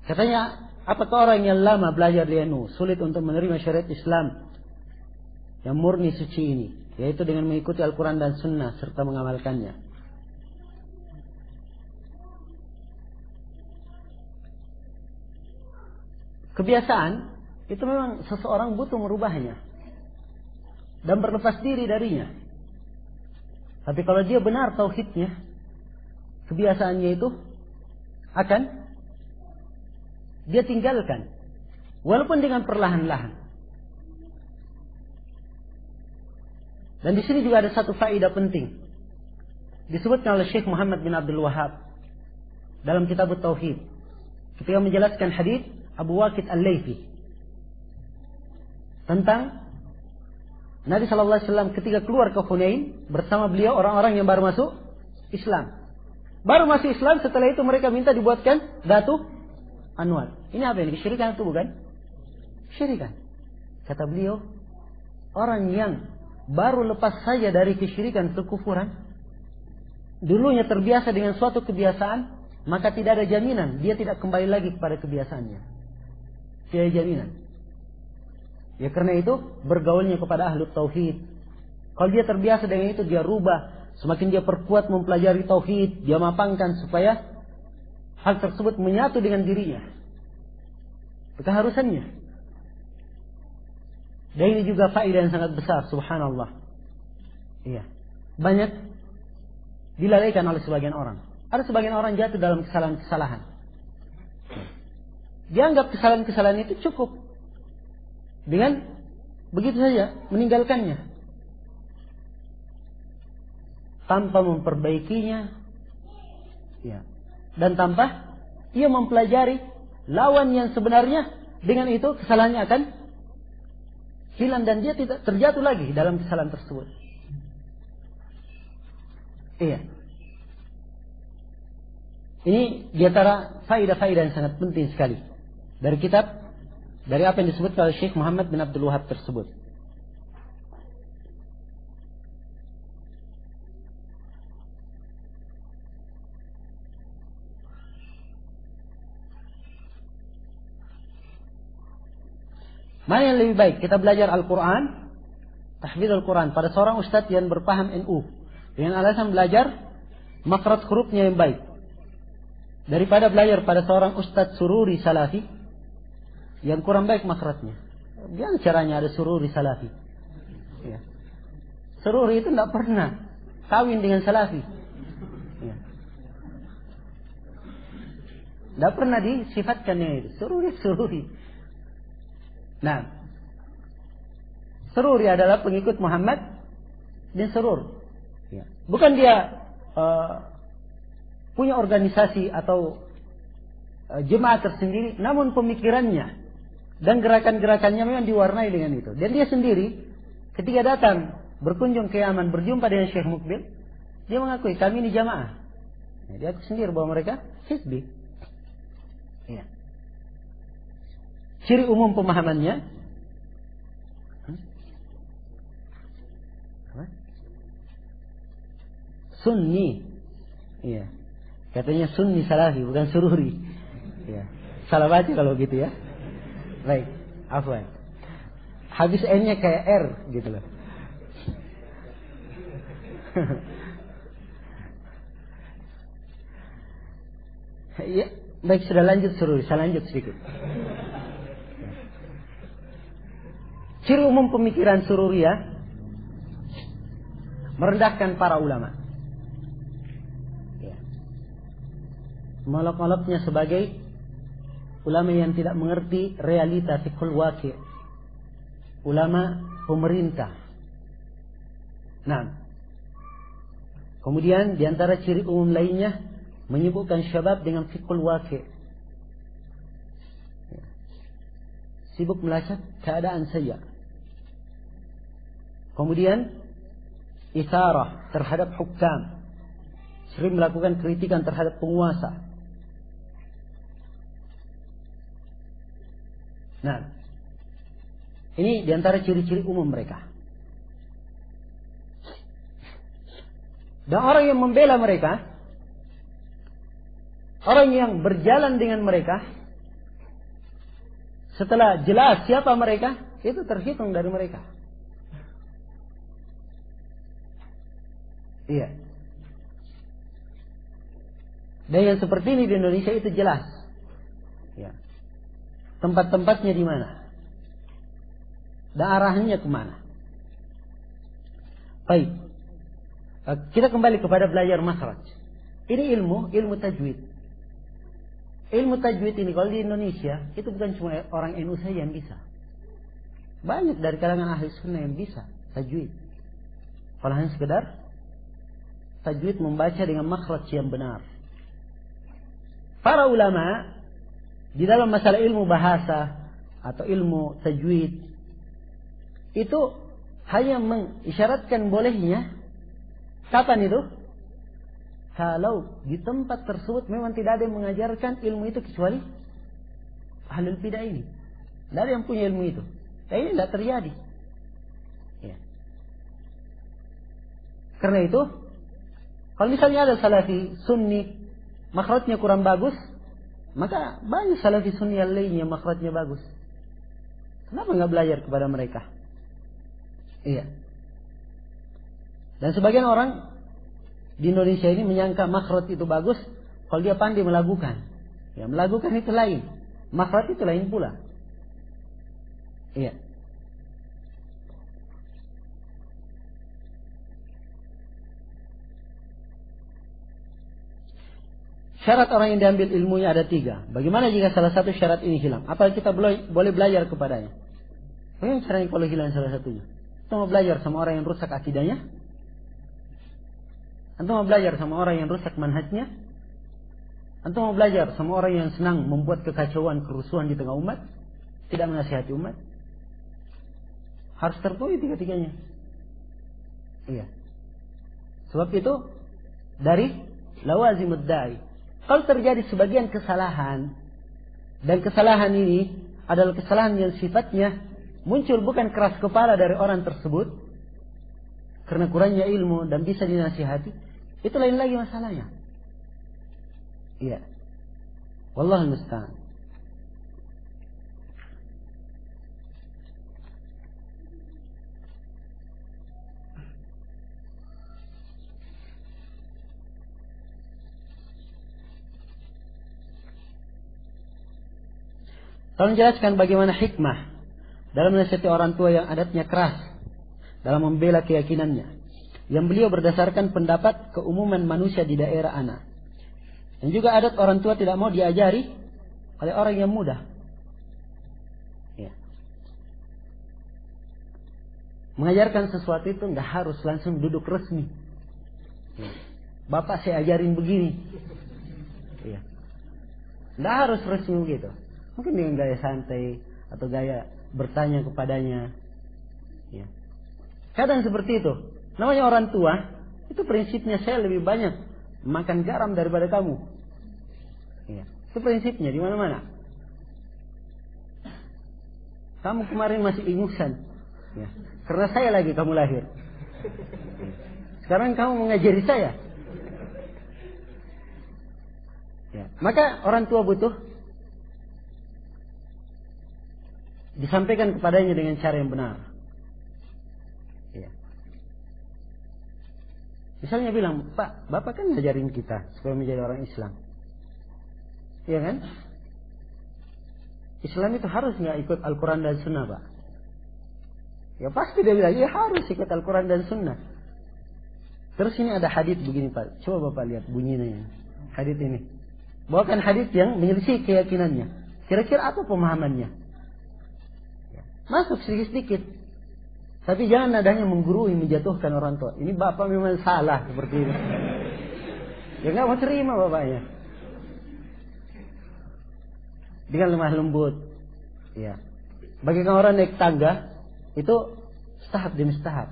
Katanya, apakah orang yang lama belajar di NU sulit untuk menerima syariat Islam yang murni suci ini, yaitu dengan mengikuti Al-Quran dan Sunnah serta mengamalkannya? Kebiasaan itu memang seseorang butuh merubahnya dan berlepas diri darinya. Tapi kalau dia benar tauhidnya, kebiasaannya itu akan dia tinggalkan, walaupun dengan perlahan-lahan. Dan di sini juga ada satu faedah penting. Disebutkan oleh Syekh Muhammad bin Abdul Wahab dalam kitab Tauhid ketika menjelaskan hadis Abu Waqid Al-Laythi. tentang Nabi Shallallahu Alaihi Wasallam ketika keluar ke Hunain bersama beliau orang-orang yang baru masuk Islam. Baru masuk Islam, setelah itu mereka minta dibuatkan Datu Anwar. Ini apa ini? Kesyirikan itu bukan? Kesyirikan. Kata beliau, orang yang baru lepas saja dari kesyirikan, kekufuran, dulunya terbiasa dengan suatu kebiasaan, maka tidak ada jaminan dia tidak kembali lagi kepada kebiasaannya. Tidak ada jaminan. Ya karena itu bergaulnya kepada ahlu tauhid. Kalau dia terbiasa dengan itu, dia rubah. Semakin dia perkuat mempelajari tauhid, dia mapangkan supaya hal tersebut menyatu dengan dirinya. Keharusannya. Dan ini juga faedah yang sangat besar, subhanallah. Iya. Banyak dilalaikan oleh sebagian orang. Ada sebagian orang jatuh dalam kesalahan-kesalahan. Dianggap kesalahan-kesalahan itu cukup. Dengan begitu saja meninggalkannya. Tanpa memperbaikinya. Ya. Dan tanpa ia mempelajari lawan yang sebenarnya, dengan itu kesalahannya akan hilang dan dia tidak terjatuh lagi dalam kesalahan tersebut. Iya. Ini di antara faedah-faedah yang sangat penting sekali dari kitab, dari apa yang disebut oleh Syekh Muhammad bin Abdul Wahab tersebut. Mana yang lebih baik? Kita belajar Al-Quran, tahfidz Al-Quran pada seorang ustadz yang berpaham NU, dengan alasan belajar makhraj hurufnya yang baik, daripada belajar pada seorang ustadz sururi salafi yang kurang baik makhrajnya. Gimana caranya ada sururi salafi? Ya. Sururi itu tidak pernah kawin dengan salafi. Ya. Tidak pernah disifatkannya itu. Sururi. Nah, Sururi adalah pengikut Muhammad bin Surur. Ya. Bukan dia punya organisasi atau jemaah tersendiri, namun pemikirannya dan gerakan-gerakannya memang diwarnai dengan itu. Dan dia sendiri ketika datang berkunjung ke Yaman, berjumpa dengan Syekh Mukbil, dia mengakui kami ini jamaah. Ya, dia sendiri bahwa mereka hizbi. Ya. Ciri umum pemahamannya Sunni. Iya. Katanya Sunni Salafi, bukan Sururi. Iya. Salah baca kalau gitu ya. Baik, afwan. Habis N-nya kayak R gitu loh. Ya, baik, sudah lanjut Sururi, saya lanjut sedikit. Ciri umum pemikiran Sururiyah merendahkan para ulama. Ya. Melok-meloknya sebagai ulama yang tidak mengerti realita fiqhul waqi'. Ulama pemerintah. Nah, kemudian di antara ciri umum lainnya menyibukkan syabab dengan fiqhul waqi'. Ya. Sibuk melacak keadaan saja. Kemudian isarah terhadap hukam, sering melakukan kritikan terhadap penguasa. Nah, ini diantara ciri-ciri umum mereka. Dan orang yang membela mereka, orang yang berjalan dengan mereka, setelah jelas siapa mereka, itu terhitung dari mereka. Iya. Dan yang seperti ini di Indonesia itu jelas. Ya. Tempat-tempatnya di mana? Dan arahnya kemana? Baik. Kita kembali kepada belajar makhraj. Ini ilmu tajwid. Ilmu tajwid ini kalau di Indonesia itu bukan cuma orang NU saja yang bisa. Banyak dari kalangan ahli sunnah yang bisa tajwid. Kalau hanya sekedar tajwid membaca dengan makhraj yang benar. Para ulama di dalam masalah ilmu bahasa atau ilmu tajwid itu hanya mengisyaratkan bolehnya. Kapan itu? Kalau di tempat tersebut memang tidak ada yang mengajarkan ilmu itu kecuali ahlul bidah ini. Tidak ada yang punya ilmu itu. Dan ini tidak terjadi. Ya. Karena itu, kalau misalnya ada salafi sunni makhrajnya kurang bagus, maka banyak salafi sunni yang lainnya makhrajnya bagus. Kenapa nggak belajar kepada mereka? Iya. Dan sebagian orang di Indonesia ini menyangka makhraj itu bagus kalau dia pandai melakukan. Ya, melakukan itu lain. Makhraj itu lain pula. Iya. Syarat orang yang diambil ilmunya ada 3. Bagaimana jika salah satu syarat ini hilang? Apa kita boleh belajar kepadanya? Bagaimana caranya kalau hilang salah satunya? Kita mau belajar sama orang yang rusak akidahnya? Antum mau belajar sama orang yang rusak manhajnya? Antum mau belajar sama orang yang senang membuat kekacauan, kerusuhan di tengah umat? Tidak menasihati umat? Harus tertulis 3-tiganya. Iya. Sebab itu dari lawazimud da'i. Kalau terjadi sebagian kesalahan, dan kesalahan ini adalah kesalahan yang sifatnya muncul bukan keras kepala dari orang tersebut, karena kurangnya ilmu dan bisa dinasihati, itu lain lagi masalahnya. Iya. Wallahul musta'an. Tolong jelaskan bagaimana hikmah dalam menasihati orang tua yang adatnya keras dalam membela keyakinannya, yang beliau berdasarkan pendapat keumuman manusia di daerah ana. Dan juga adat orang tua tidak mau diajari oleh orang yang muda. Ya. Mengajarkan sesuatu itu tidak harus langsung duduk resmi. Ya. Bapak saya ajarin begini. Ya. Tidak harus resmi begitu. Mungkin dengan gaya santai atau gaya bertanya kepadanya. Ya. Kadang seperti itu. Namanya orang tua, itu prinsipnya saya lebih banyak makan garam daripada kamu. Ya. Itu prinsipnya di mana-mana. Kamu kemarin masih ingusan. Ya. Karena saya lagi kamu lahir. Sekarang kamu mengajari saya. Ya. Maka orang tua butuh disampaikan kepadanya dengan cara yang benar. Ya. Misalnya bilang, Pak, Bapak kan ngajarin kita supaya menjadi orang Islam. Iya kan? Islam itu harus nggak ikut Al-Quran dan Sunnah, Pak? Ya pasti dia bilang, ya harus ikut Al-Quran dan Sunnah. Terus ini ada hadits begini, Pak. Coba Bapak lihat bunyinya. Hadits ini. Bawakan hadits yang menyelisih keyakinannya. Kira-kira apa pemahamannya? Masuk sedikit-sedikit. Tapi jangan nadanya menggurui, menjatuhkan orang tua. Ini bapak memang salah seperti ini. Ya nggak mau terima bapaknya. Dengan lemah lembut. Ya. Bagikan orang naik tangga, itu tahap demi tahap.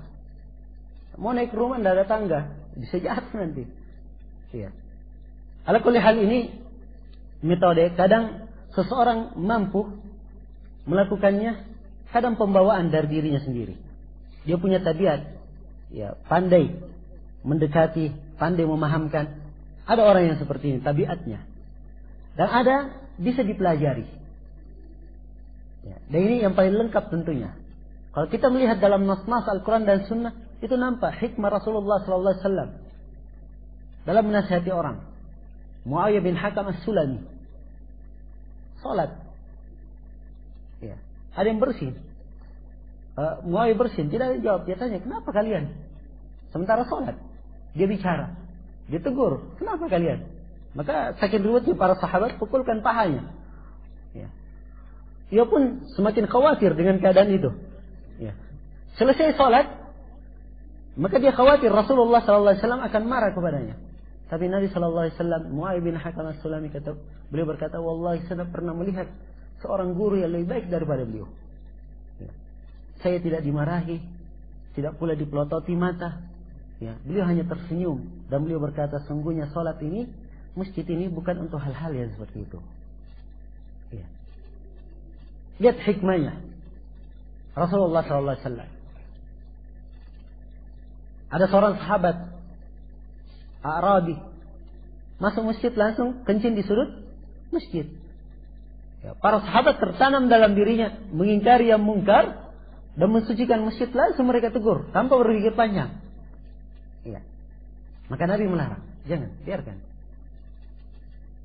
Mau naik rumah tidak ada tangga, bisa jatuh nanti. Ya. Ala kulli hal ini metode. Kadang seseorang mampu melakukannya. Kadang pembawaan dari dirinya sendiri. Dia punya tabiat, ya, pandai mendekati, pandai memahamkan. Ada orang yang seperti ini, tabiatnya. Dan ada bisa dipelajari. Ya, dan ini yang paling lengkap tentunya. Kalau kita melihat dalam nas-nas Al-Quran dan Sunnah, itu nampak hikmah Rasulullah SAW dalam menasihati orang. Muawiyah bin Hakam As-Sulami, salat. Ya. Ada yang bersin. Muawiyah bersin, tidak ada jawab. Dia tanya, kenapa kalian? Sementara sholat, dia bicara. Dia tegur, kenapa kalian? Maka saking ributnya para sahabat, pukulkan pahanya. Ya. Dia pun semakin khawatir dengan keadaan itu. Ya. Selesai sholat, maka dia khawatir Rasulullah SAW akan marah kepadanya. Tapi Nabi SAW, Muawiyah bin Hakam As-Sulami kata, beliau berkata, wallahi saya pernah melihat seorang guru yang lebih baik daripada beliau. Ya. saya tidak dimarahi, tidak pula dipelototi mata. Ya, beliau hanya tersenyum dan beliau berkata, sungguhnya salat ini, masjid ini bukan untuk hal-hal yang seperti itu. Ya. Lihat hikmahnya Rasulullah SAW. Ada seorang sahabat Arabi masuk masjid langsung kencing di sudut masjid. Ya, para sahabat tertanam dalam dirinya mengingkari yang mungkar dan mensucikan masjid, langsung mereka tegur tanpa berpikir panjang. Ya. Maka Nabi melarang, jangan, biarkan.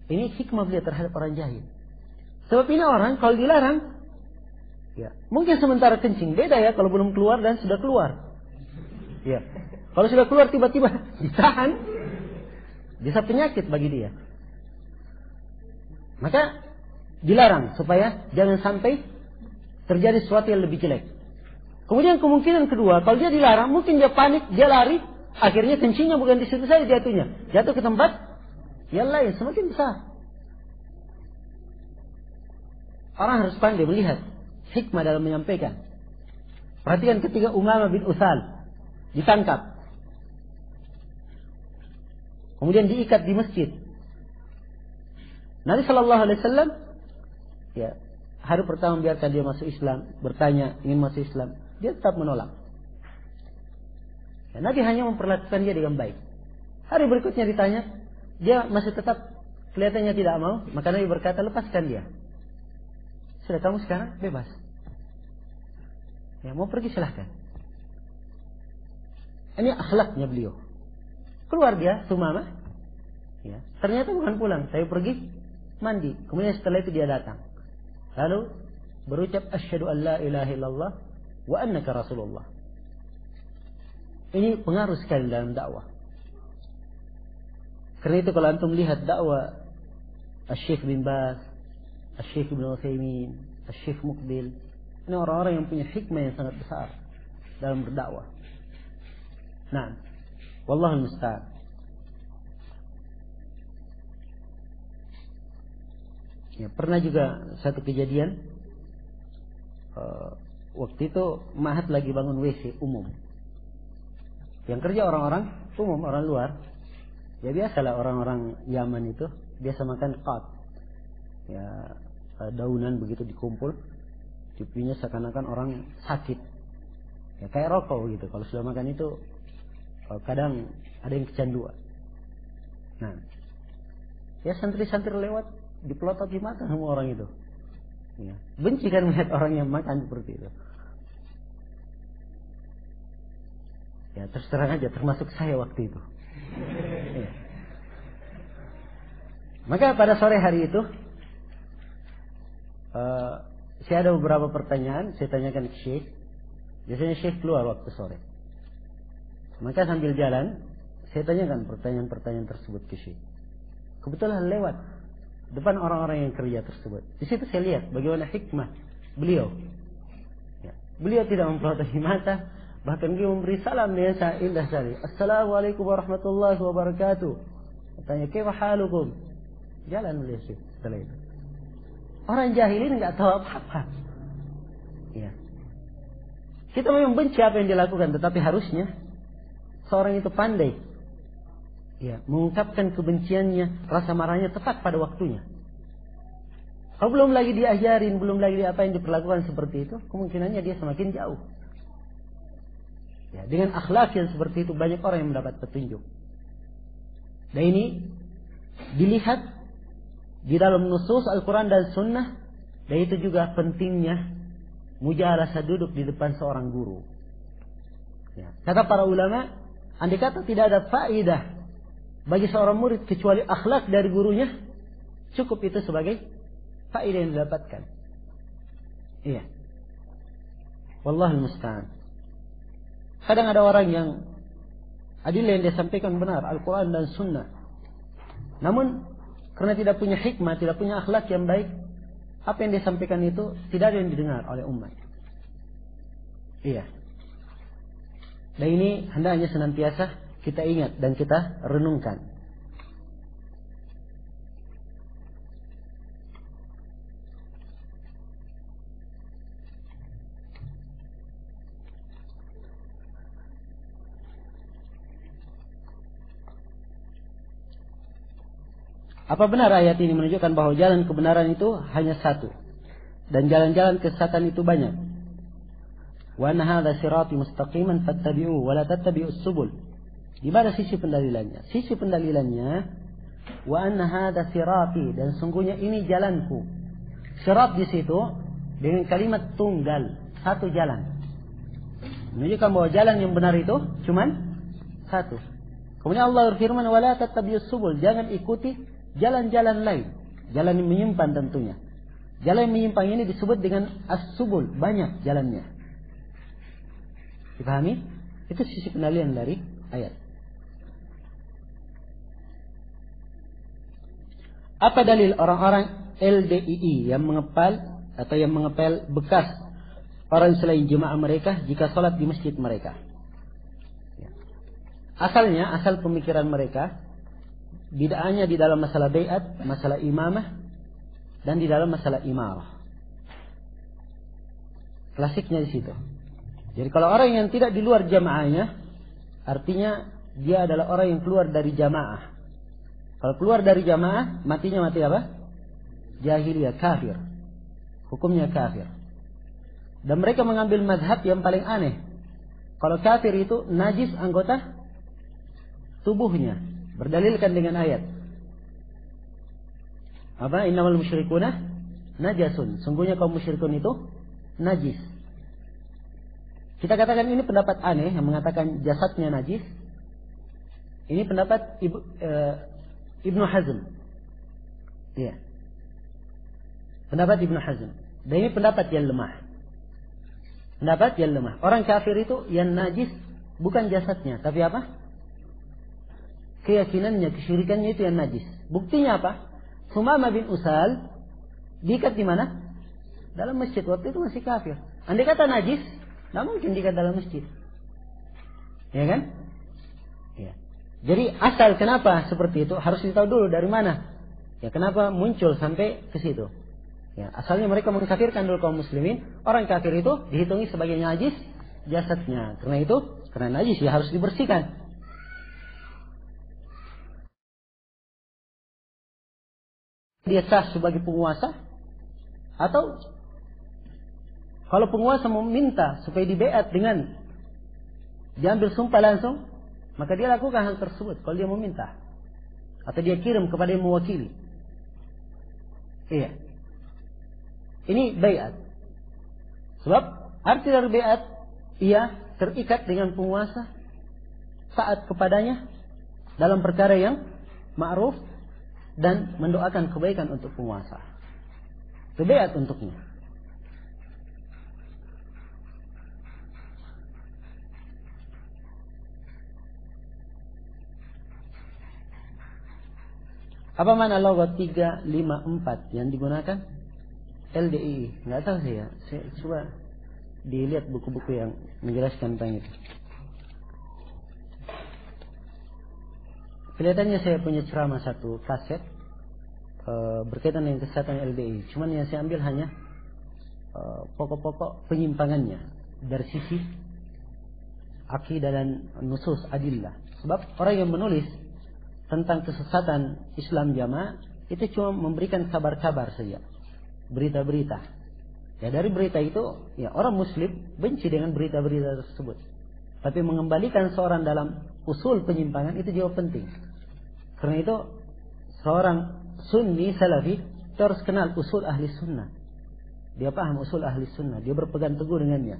Ini hikmah beliau terhadap orang jahil. Sebab ini orang kalau dilarang, ya, mungkin sementara kencing, beda ya kalau belum keluar dan sudah keluar. Ya. Kalau sudah keluar tiba-tiba ditahan, bisa penyakit bagi dia. Maka dilarang supaya jangan sampai terjadi sesuatu yang lebih jelek. Kemudian kemungkinan kedua, kalau dia dilarang, mungkin dia panik, dia lari, akhirnya kencingnya bukan di situ saja jatuhnya, jatuh ke tempat yang lain semakin besar. Orang harus pandai melihat hikmah dalam menyampaikan. Perhatikan ketika Umamah bin Utsal ditangkap, kemudian diikat di masjid. Nabi Shallallahu Alaihi Wasallam, ya, hari pertama biarkan dia masuk Islam, bertanya ingin masuk Islam, dia tetap menolak. Ya, Nabi hanya memperlakukan dia dengan baik. Hari berikutnya ditanya, dia masih tetap kelihatannya tidak mau, maka Nabi berkata, lepaskan dia. Sudah, kamu sekarang bebas. Ya, mau pergi silahkan. Ini akhlaknya beliau. Keluar dia, Umamah. Ya, ternyata bukan pulang, saya pergi mandi. Kemudian setelah itu dia datang. Lalu berucap, asyhadu an la ilaha illallah wa annaka rasulullah. Ini pengaruh sekali dalam dakwah. Karena itu kalau antum lihat dakwah Syekh bin Baz, Syekh bin Utsaimin, Syekh Muqbil, ini orang-orang yang punya hikmah yang sangat besar dalam berdakwah. Nah, wallahul musta'an. Ya, pernah juga satu kejadian, waktu itu Mahat lagi bangun WC umum. Yang kerja orang-orang umum, orang luar. Ya biasalah orang-orang Yaman itu biasa makan qat. Ya, daunan begitu dikumpul, dipinya seakan-akan orang sakit. Ya kayak rokok gitu. Kalau sudah makan itu kadang ada yang kecanduan. Nah, ya santri-santri lewat dipelototi mata semua orang itu. Ya, benci kan melihat orang yang makan seperti itu. Ya terus terang aja, termasuk saya waktu itu. Ya. Maka pada sore hari itu saya ada beberapa pertanyaan, saya tanyakan ke Syekh. Biasanya Syekh keluar waktu sore. Maka sambil jalan saya tanyakan pertanyaan-pertanyaan tersebut ke Syekh. Kebetulan lewat depan orang-orang yang kerja tersebut. Di situ saya lihat bagaimana hikmah beliau. Ya. Beliau tidak mempelototi mata, bahkan beliau memberi salam dengan indah sekali. Assalamualaikum warahmatullahi wabarakatuh. Tanya, kaifa halukum? Jalan beliau Syekh setelah itu. Orang jahilin nggak tahu apa-apa. Ya. Kita memang benci apa yang dilakukan, tetapi harusnya seorang itu pandai, ya, mengungkapkan kebenciannya, rasa marahnya tepat pada waktunya. Kalau belum lagi diajarin, belum lagi apa yang diperlakukan seperti itu, kemungkinannya dia semakin jauh. Ya, dengan akhlak yang seperti itu banyak orang yang mendapat petunjuk. Dan ini dilihat di dalam nusus Al-Quran dan Sunnah. Dan itu juga pentingnya mujalasah duduk di depan seorang guru. Ya. Kata para ulama, andai kata tidak ada faedah bagi seorang murid kecuali akhlak dari gurunya, cukup itu sebagai faedah yang didapatkan. Iya. Wallahul musta'an. Kadang ada orang yang adillah yang dia sampaikan benar, Al-Quran dan Sunnah, namun karena tidak punya hikmah, tidak punya akhlak yang baik, apa yang dia sampaikan itu tidak ada yang didengar oleh umat. Iya. Dan ini hendaknya senantiasa kita ingat dan kita renungkan. Apa benar ayat ini menunjukkan bahwa jalan kebenaran itu hanya satu dan jalan-jalan kesesatan itu banyak? Wa anna hadza sirati mustaqiman fattabi'uhu wa la tattabi'us subul. Di mana sisi pendalilannya? Sisi pendalilannya wa anna hadza sirati, dan sungguhnya ini jalanku. Sirat di situ dengan kalimat tunggal, satu jalan. Menunjukkan bahwa jalan yang benar itu cuman satu. Kemudian Allah berfirman wa la tattabi'us subul, jangan ikuti jalan-jalan lain, jalan yang menyimpang tentunya. Jalan yang menyimpang ini disebut dengan as-subul, banyak jalannya. Dipahami? Itu sisi pendalilan dari ayat. Apa dalil orang-orang LDII yang mengepal atau yang mengepel bekas orang selain jemaah mereka jika sholat di masjid mereka? Asal pemikiran mereka bid'ahnya di dalam masalah bai'at, masalah imamah, dan di dalam masalah imarah. Klasiknya di situ. Jadi kalau orang yang tidak di luar jamaahnya, artinya dia adalah orang yang keluar dari jamaah. Kalau keluar dari jamaah, matinya mati apa? Jahiliyah, kafir. Hukumnya kafir. Dan mereka mengambil mazhab yang paling aneh. Kalau kafir itu najis anggota tubuhnya, berdalilkan dengan ayat. Apa? Innamal musyrikuna najasun. Sungguhnya kaum musyrikun itu najis. Kita katakan ini pendapat aneh yang mengatakan jasadnya najis. Ini pendapat Ibnu Hazm. Iya. Pendapat Ibnu Hazm. Dan ini pendapat yang lemah. Pendapat yang lemah. Orang kafir itu yang najis bukan jasadnya, tapi apa? Keyakinannya, kesyirikannya itu yang najis. Buktinya apa? Sumamah bin Usal diikat di mana? Dalam masjid. Waktu itu masih kafir. Andai kata najis, tidak mungkin diikat dalam masjid. Ya kan? Ya. Jadi asal kenapa seperti itu harus ditahu dulu dari mana. Ya, kenapa muncul sampai ke situ. Ya, asalnya mereka mengkafirkan dulu kaum muslimin. Orang kafir itu dihitungi sebagai najis jasadnya. Karena najis ya harus dibersihkan. Dia sah sebagai penguasa, atau kalau penguasa meminta supaya dibeat dengan diambil sumpah langsung, maka dia lakukan hal tersebut kalau dia meminta, atau dia kirim kepada yang mewakili. Iya, ini baiat. Sebab arti dari baiat, ia terikat dengan penguasa, taat kepadanya dalam perkara yang ma'ruf, dan mendoakan kebaikan untuk penguasa. Itu baiat untuknya. Apa mana logo 354 yang digunakan? LDI. Nggak tahu saya. Saya coba dilihat buku-buku yang menjelaskan tentang itu. Kelihatannya saya punya ceramah satu kaset berkaitan dengan kesehatan LDI. Cuman yang saya ambil hanya pokok-pokok penyimpangannya dari sisi akidah dan nusus adillah. Sebab orang yang menulis tentang kesesatan Islam jamaah itu cuma memberikan kabar-kabar saja, berita-berita. Ya, dari berita itu ya orang muslim benci dengan berita-berita tersebut. Tapi mengembalikan seorang dalam usul penyimpangan itu jauh penting. Karena itu seorang sunni salafi harus kenal usul ahli sunnah. Dia paham usul ahli sunnah, dia berpegang teguh dengannya.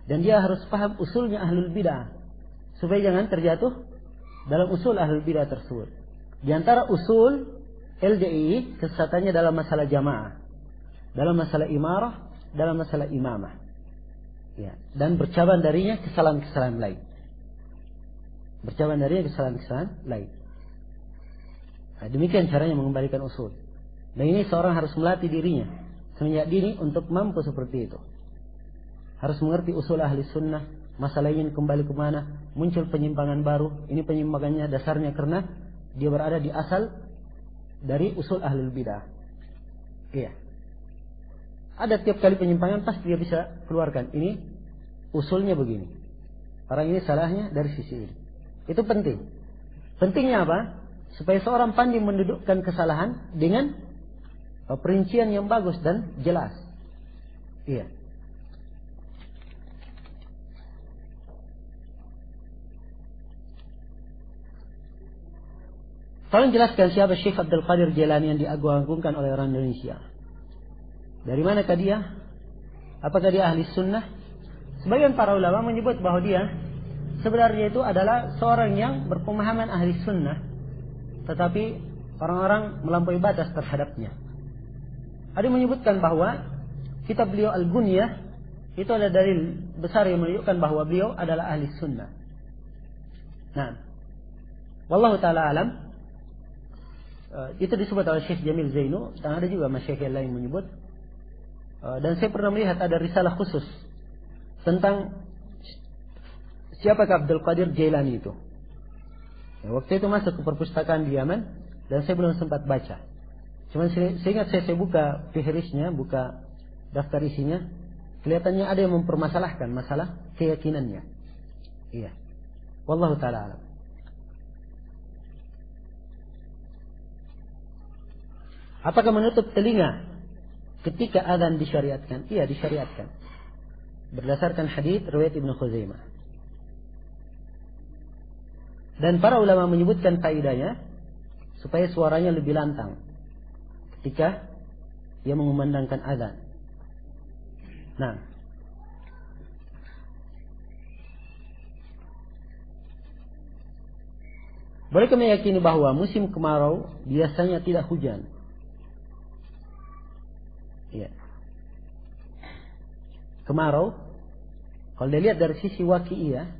Dan dia harus paham usulnya ahlul bidah, supaya jangan terjatuh dalam usul ahlul bidah tersebut. Di antara usul LDI kesesatannya dalam masalah jamaah, dalam masalah imarah, dalam masalah imamah. Ya, dan bercabang darinya kesalahan-kesalahan lain. Bercabang darinya kesalahan-kesalahan lain. Nah, demikian caranya mengembalikan usul. Dan ini seorang harus melatih dirinya semenjak dini untuk mampu seperti itu. Harus mengerti usul ahli sunnah, masalah ingin kembali kemana, muncul penyimpangan baru. Ini penyimpangannya dasarnya karena dia berada di asal dari usul ahli bidah. Iya. Ada tiap kali penyimpangan pasti dia bisa keluarkan. Ini usulnya begini. Orang ini salahnya dari sisi ini. Itu penting. Pentingnya apa? supaya seorang pandai mendudukkan kesalahan dengan perincian yang bagus dan jelas. Iya. Tolong jelaskan siapa Syekh Abdul Qadir Jailani yang diagung-agungkan oleh orang Indonesia. Dari manakah dia? Apakah dia ahli sunnah? Sebagian para ulama menyebut bahwa dia sebenarnya itu adalah seorang yang berpemahaman ahli sunnah, tetapi orang-orang melampaui batas terhadapnya. Ada yang menyebutkan bahwa kitab beliau Al-Gunyah itu adalah dalil besar yang menunjukkan bahwa beliau adalah ahli sunnah. Nah, wallahu ta'ala alam. Itu disebut oleh Syekh Jamil Zainu, dan ada juga masyayikh yang lain menyebut. Dan saya pernah melihat ada risalah khusus tentang siapakah Abdul Qadir Jailani itu. Ya, waktu itu masuk ke perpustakaan di Yaman dan saya belum sempat baca. Cuman seingat saya buka fihrisnya, buka daftar isinya, kelihatannya ada yang mempermasalahkan masalah keyakinannya. Iya. Wallahu ta'ala alam. Apakah menutup telinga ketika azan disyariatkan? Iya, disyariatkan. Berdasarkan hadis riwayat Ibnu Khuzaimah. Dan para ulama menyebutkan faedahnya supaya suaranya lebih lantang ketika ia mengumandangkan azan. Nah, bolehkah meyakini bahwa musim kemarau biasanya tidak hujan? Ya. Kemarau, kalau dilihat dari sisi waqi'iyah,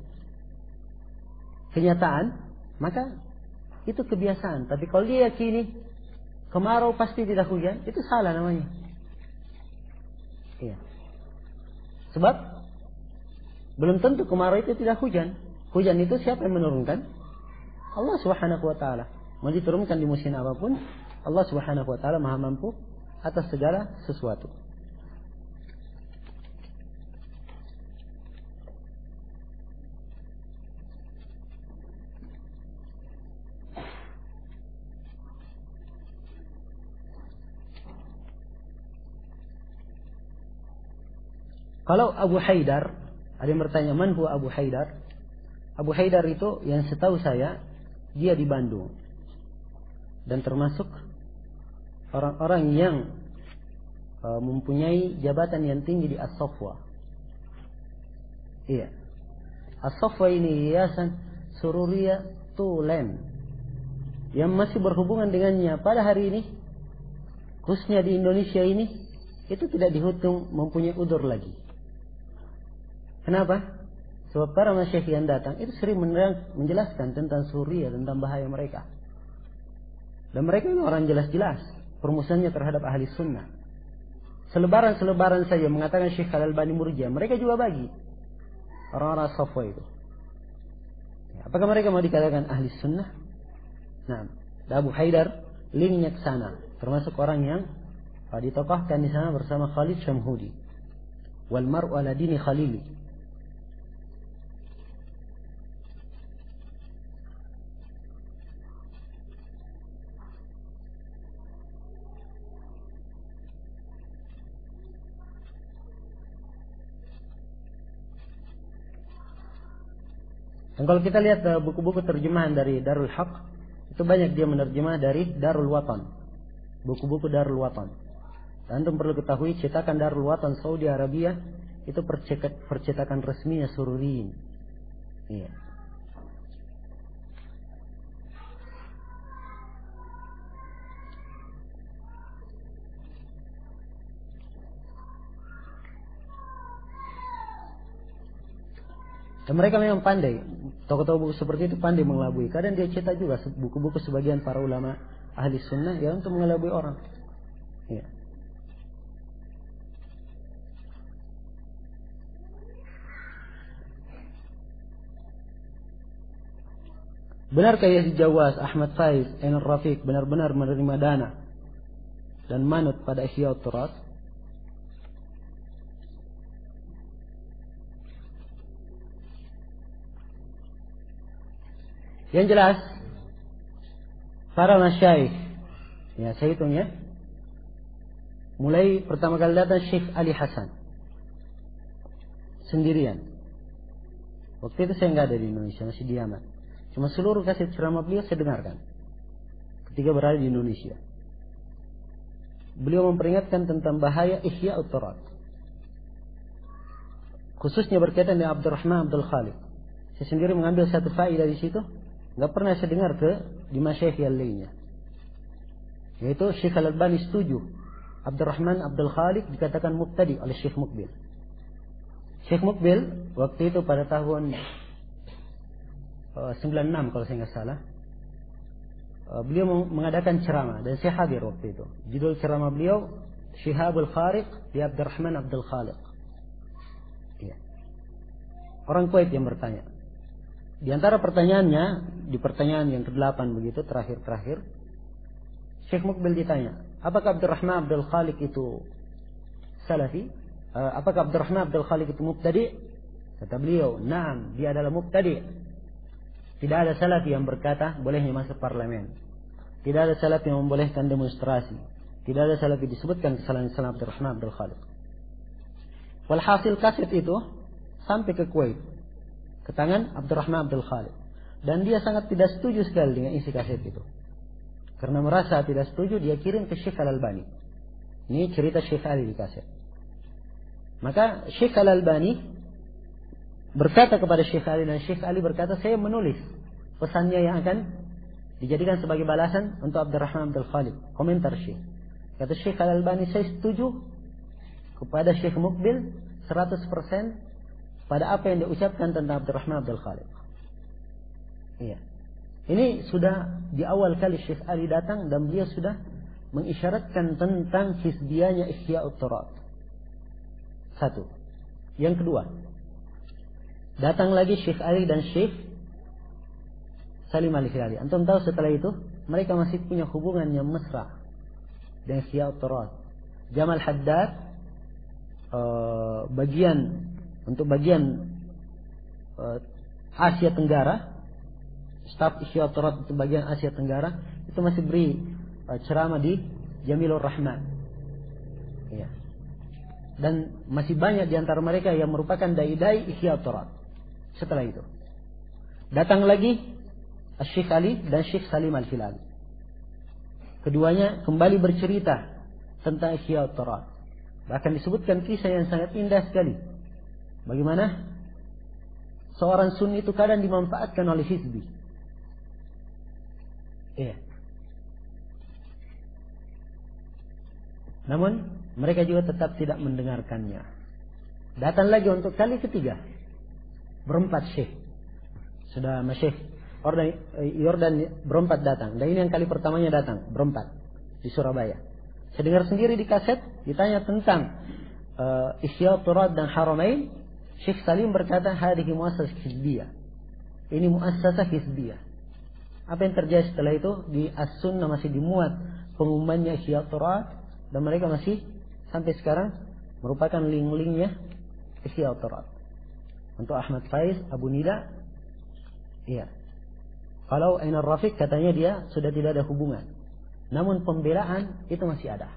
kenyataan, maka itu kebiasaan. Tapi kalau dia yakini kemarau pasti tidak hujan, itu salah namanya. Ya. Sebab belum tentu kemarau itu tidak hujan. Hujan itu siapa yang menurunkan? Allah Subhanahu wa taala. Mau diturunkan di musim apapun, Allah Subhanahu wa taala Maha mampu atas segala sesuatu. Kalau Abu Haidar, ada yang bertanya, man huwa Abu Haidar? Abu Haidar itu yang setahu saya, dia di Bandung. Dan termasuk orang-orang yang mempunyai jabatan yang tinggi di As-Safwa. Iya. As-Safwa ini yayasan Sururiyah Tulen yang masih berhubungan dengannya pada hari ini, khususnya di Indonesia ini, itu tidak dihitung mempunyai udzur lagi. Kenapa? Sebab para masyayikh yang datang itu sering menjelaskan tentang Sururiyah, tentang bahaya mereka. Dan mereka ini orang jelas-jelas permusuhannya terhadap ahli sunnah. Selebaran-selebaran saja mengatakan Syekh Al-Albani Murji'ah, mereka juga bagi orang-orang Safwa itu. Apakah mereka mau dikatakan ahli sunnah? Nah, Abu Haidar linknya ke sana, termasuk orang yang ditokohkan di sana bersama Khalid Syamhudi. Wal mar'u ala dini khalili. Dan kalau kita lihat buku-buku terjemahan dari Darul Haq, itu banyak dia menerjemah dari Darul Watan. Buku-buku Darul Watan. Dan antum perlu ketahui cetakan Darul Watan Saudi Arabia itu percetakan resminya Sururiyin. Iya. Dan mereka memang pandai. Tokoh-tokoh buku seperti itu pandai mengelabui. Kadang dia cetak juga buku-buku sebagian para ulama ahli sunnah ya untuk mengelabui orang. Ya. Benarkah Yazid Jawas, Ahmad Faiz, Ainur Rafiq benar-benar menerima dana dan manut pada Ihya Turas? Yang jelas, para masyaikh. Ya, saya hitung ya. Mulai pertama kali datang Syekh Ali Hasan sendirian. Waktu itu saya nggak ada di Indonesia, masih di Yaman. Cuma seluruh kaset ceramah beliau saya dengarkan ketika berada di Indonesia. Beliau memperingatkan tentang bahaya ihya ut-turat, khususnya berkaitan dengan Abdurrahman Abdul Khaliq. Saya sendiri mengambil satu faedah di situ, nggak pernah saya dengar di masyayikh yang lainnya. Yaitu Syekh Al-Albani setuju Abdurrahman Abdul Khaliq dikatakan mubtadi oleh Syekh Mukbil. Syekh Mukbil waktu itu pada tahun 96 kalau saya nggak salah, beliau mengadakan ceramah dan saya hadir waktu itu. Judul ceramah beliau Syihabul Khariq di Abdurrahman Abdul Khaliq. Ya. Orang Kuwait yang bertanya. Di antara pertanyaannya, di pertanyaan yang ke-8 begitu terakhir, Syekh Mukbil ditanya, apakah Abdurrahman Abdul Khaliq itu salafi? Apakah Abdurrahman Abdul Khaliq itu mubtadi? Kata beliau, "Na'am, dia adalah mubtadi." Tidak ada salafi yang berkata bolehnya masuk parlemen. Tidak ada salafi yang membolehkan demonstrasi. Tidak ada salafi disebutkan kesalahan-kesalahan Abdurrahman Abdul Khaliq. Walhasil kaset itu sampai ke Kuwait, ke tangan Abdurrahman Abdul Khaliq. Dan dia sangat tidak setuju sekali dengan isi kaset itu. Karena merasa tidak setuju, dia kirim ke Syekh Al-Albani. Ini cerita Syekh Ali di kaset. Maka Syekh Al-Albani berkata kepada Syekh Ali, dan Syekh Ali berkata, saya menulis pesannya yang akan dijadikan sebagai balasan untuk Abdurrahman Abdul Khaliq. Komentar Syekh. Kata Syekh Al-Albani, saya setuju kepada Syekh Mukbil 100% pada apa yang diucapkan tentang Abdurrahman Abdul Khaliq. Iya. Ini sudah di awal kali Syekh Ali datang dan beliau sudah mengisyaratkan tentang hizbiyahnya Ihya ut-Turat. Satu. Yang kedua, datang lagi Syekh Ali dan Syekh Salim Al-Hilali. Antum tahu setelah itu mereka masih punya hubungan yang mesra dengan Ihya ut-Turat. Jamal Haddad bagian Asia Tenggara, staf Ihya ut-Turat itu bagian Asia Tenggara, itu masih beri ceramah di Jamilur Rahman. Ya. Dan masih banyak di antara mereka yang merupakan dai-dai Ihya ut-Turat. Setelah itu datang lagi Syekh Ali dan Syekh Salim Al-Hilali. Keduanya kembali bercerita tentang Ihya ut-Turat. Bahkan disebutkan kisah yang sangat indah sekali. Bagaimana seorang sunni itu kadang dimanfaatkan oleh hizbi. Iya. Namun mereka juga tetap tidak mendengarkannya. Datang lagi untuk kali ketiga, berempat syekh. Sudah masyekh Yordan berempat datang. Dan ini yang kali pertamanya datang berempat di Surabaya. Saya dengar sendiri di kaset ditanya tentang Ihya ut-Turat dan Haramain. Syekh Salim berkata, hadhihi muassasah hizbiyah. Ini muassasah hizbiyah. Apa yang terjadi setelah itu? Di As-Sunnah masih dimuat pengumumannya Ihya ut-Turat, dan mereka masih sampai sekarang merupakan link-linknya Ihya ut-Turat. Untuk Ahmad Faiz, Abu Nida, iya. Kalau Ainar Rafiq katanya dia sudah tidak ada hubungan. Namun pembelaan itu masih ada.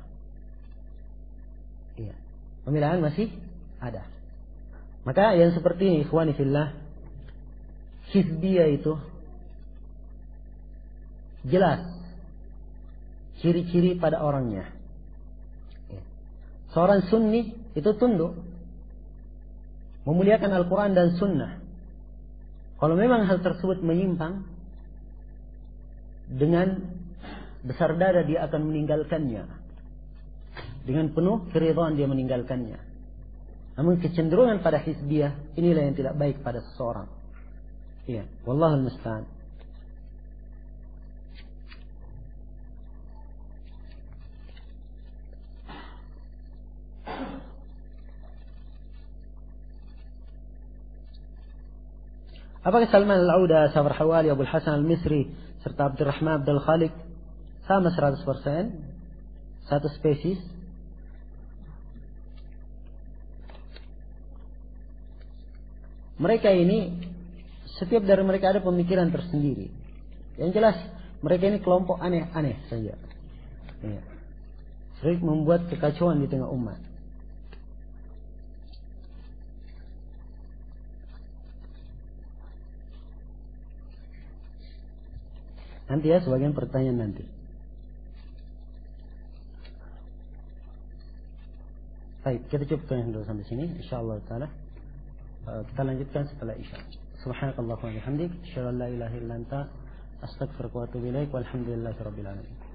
Iya. Pembelaan masih ada. Maka yang seperti ini, ikhwani fillah, hizbiyah itu jelas ciri-ciri pada orangnya. Seorang sunni itu tunduk, memuliakan Al-Quran dan Sunnah. Kalau memang hal tersebut menyimpang, dengan besar dada dia akan meninggalkannya. Dengan penuh keridhaan dia meninggalkannya. Namun kecenderungan pada hizbiyah, inilah yang tidak baik pada seseorang. Iya, wallahul musta'an. Apakah Salman Al-Auda, Safar Hawali, Abu Hasan Al-Misri serta Abdurrahman Abdul Khaliq sama 100%, satu spesies? Mereka ini, setiap dari mereka ada pemikiran tersendiri. Yang jelas Mereka ini kelompok aneh-aneh saja. Ya. Sering membuat kekacauan di tengah umat. Nanti ya, sebagian pertanyaan nanti. Baik, kita cukupkan dulu sampai sini. Insyaallah taala kita lanjutkan setelah Isya. Subhanakallahumma wa bihamdik, asyhadu an la ilaha illa anta, astaghfiruka wa atubu ilaik, walhamdulillahirabbil alamin.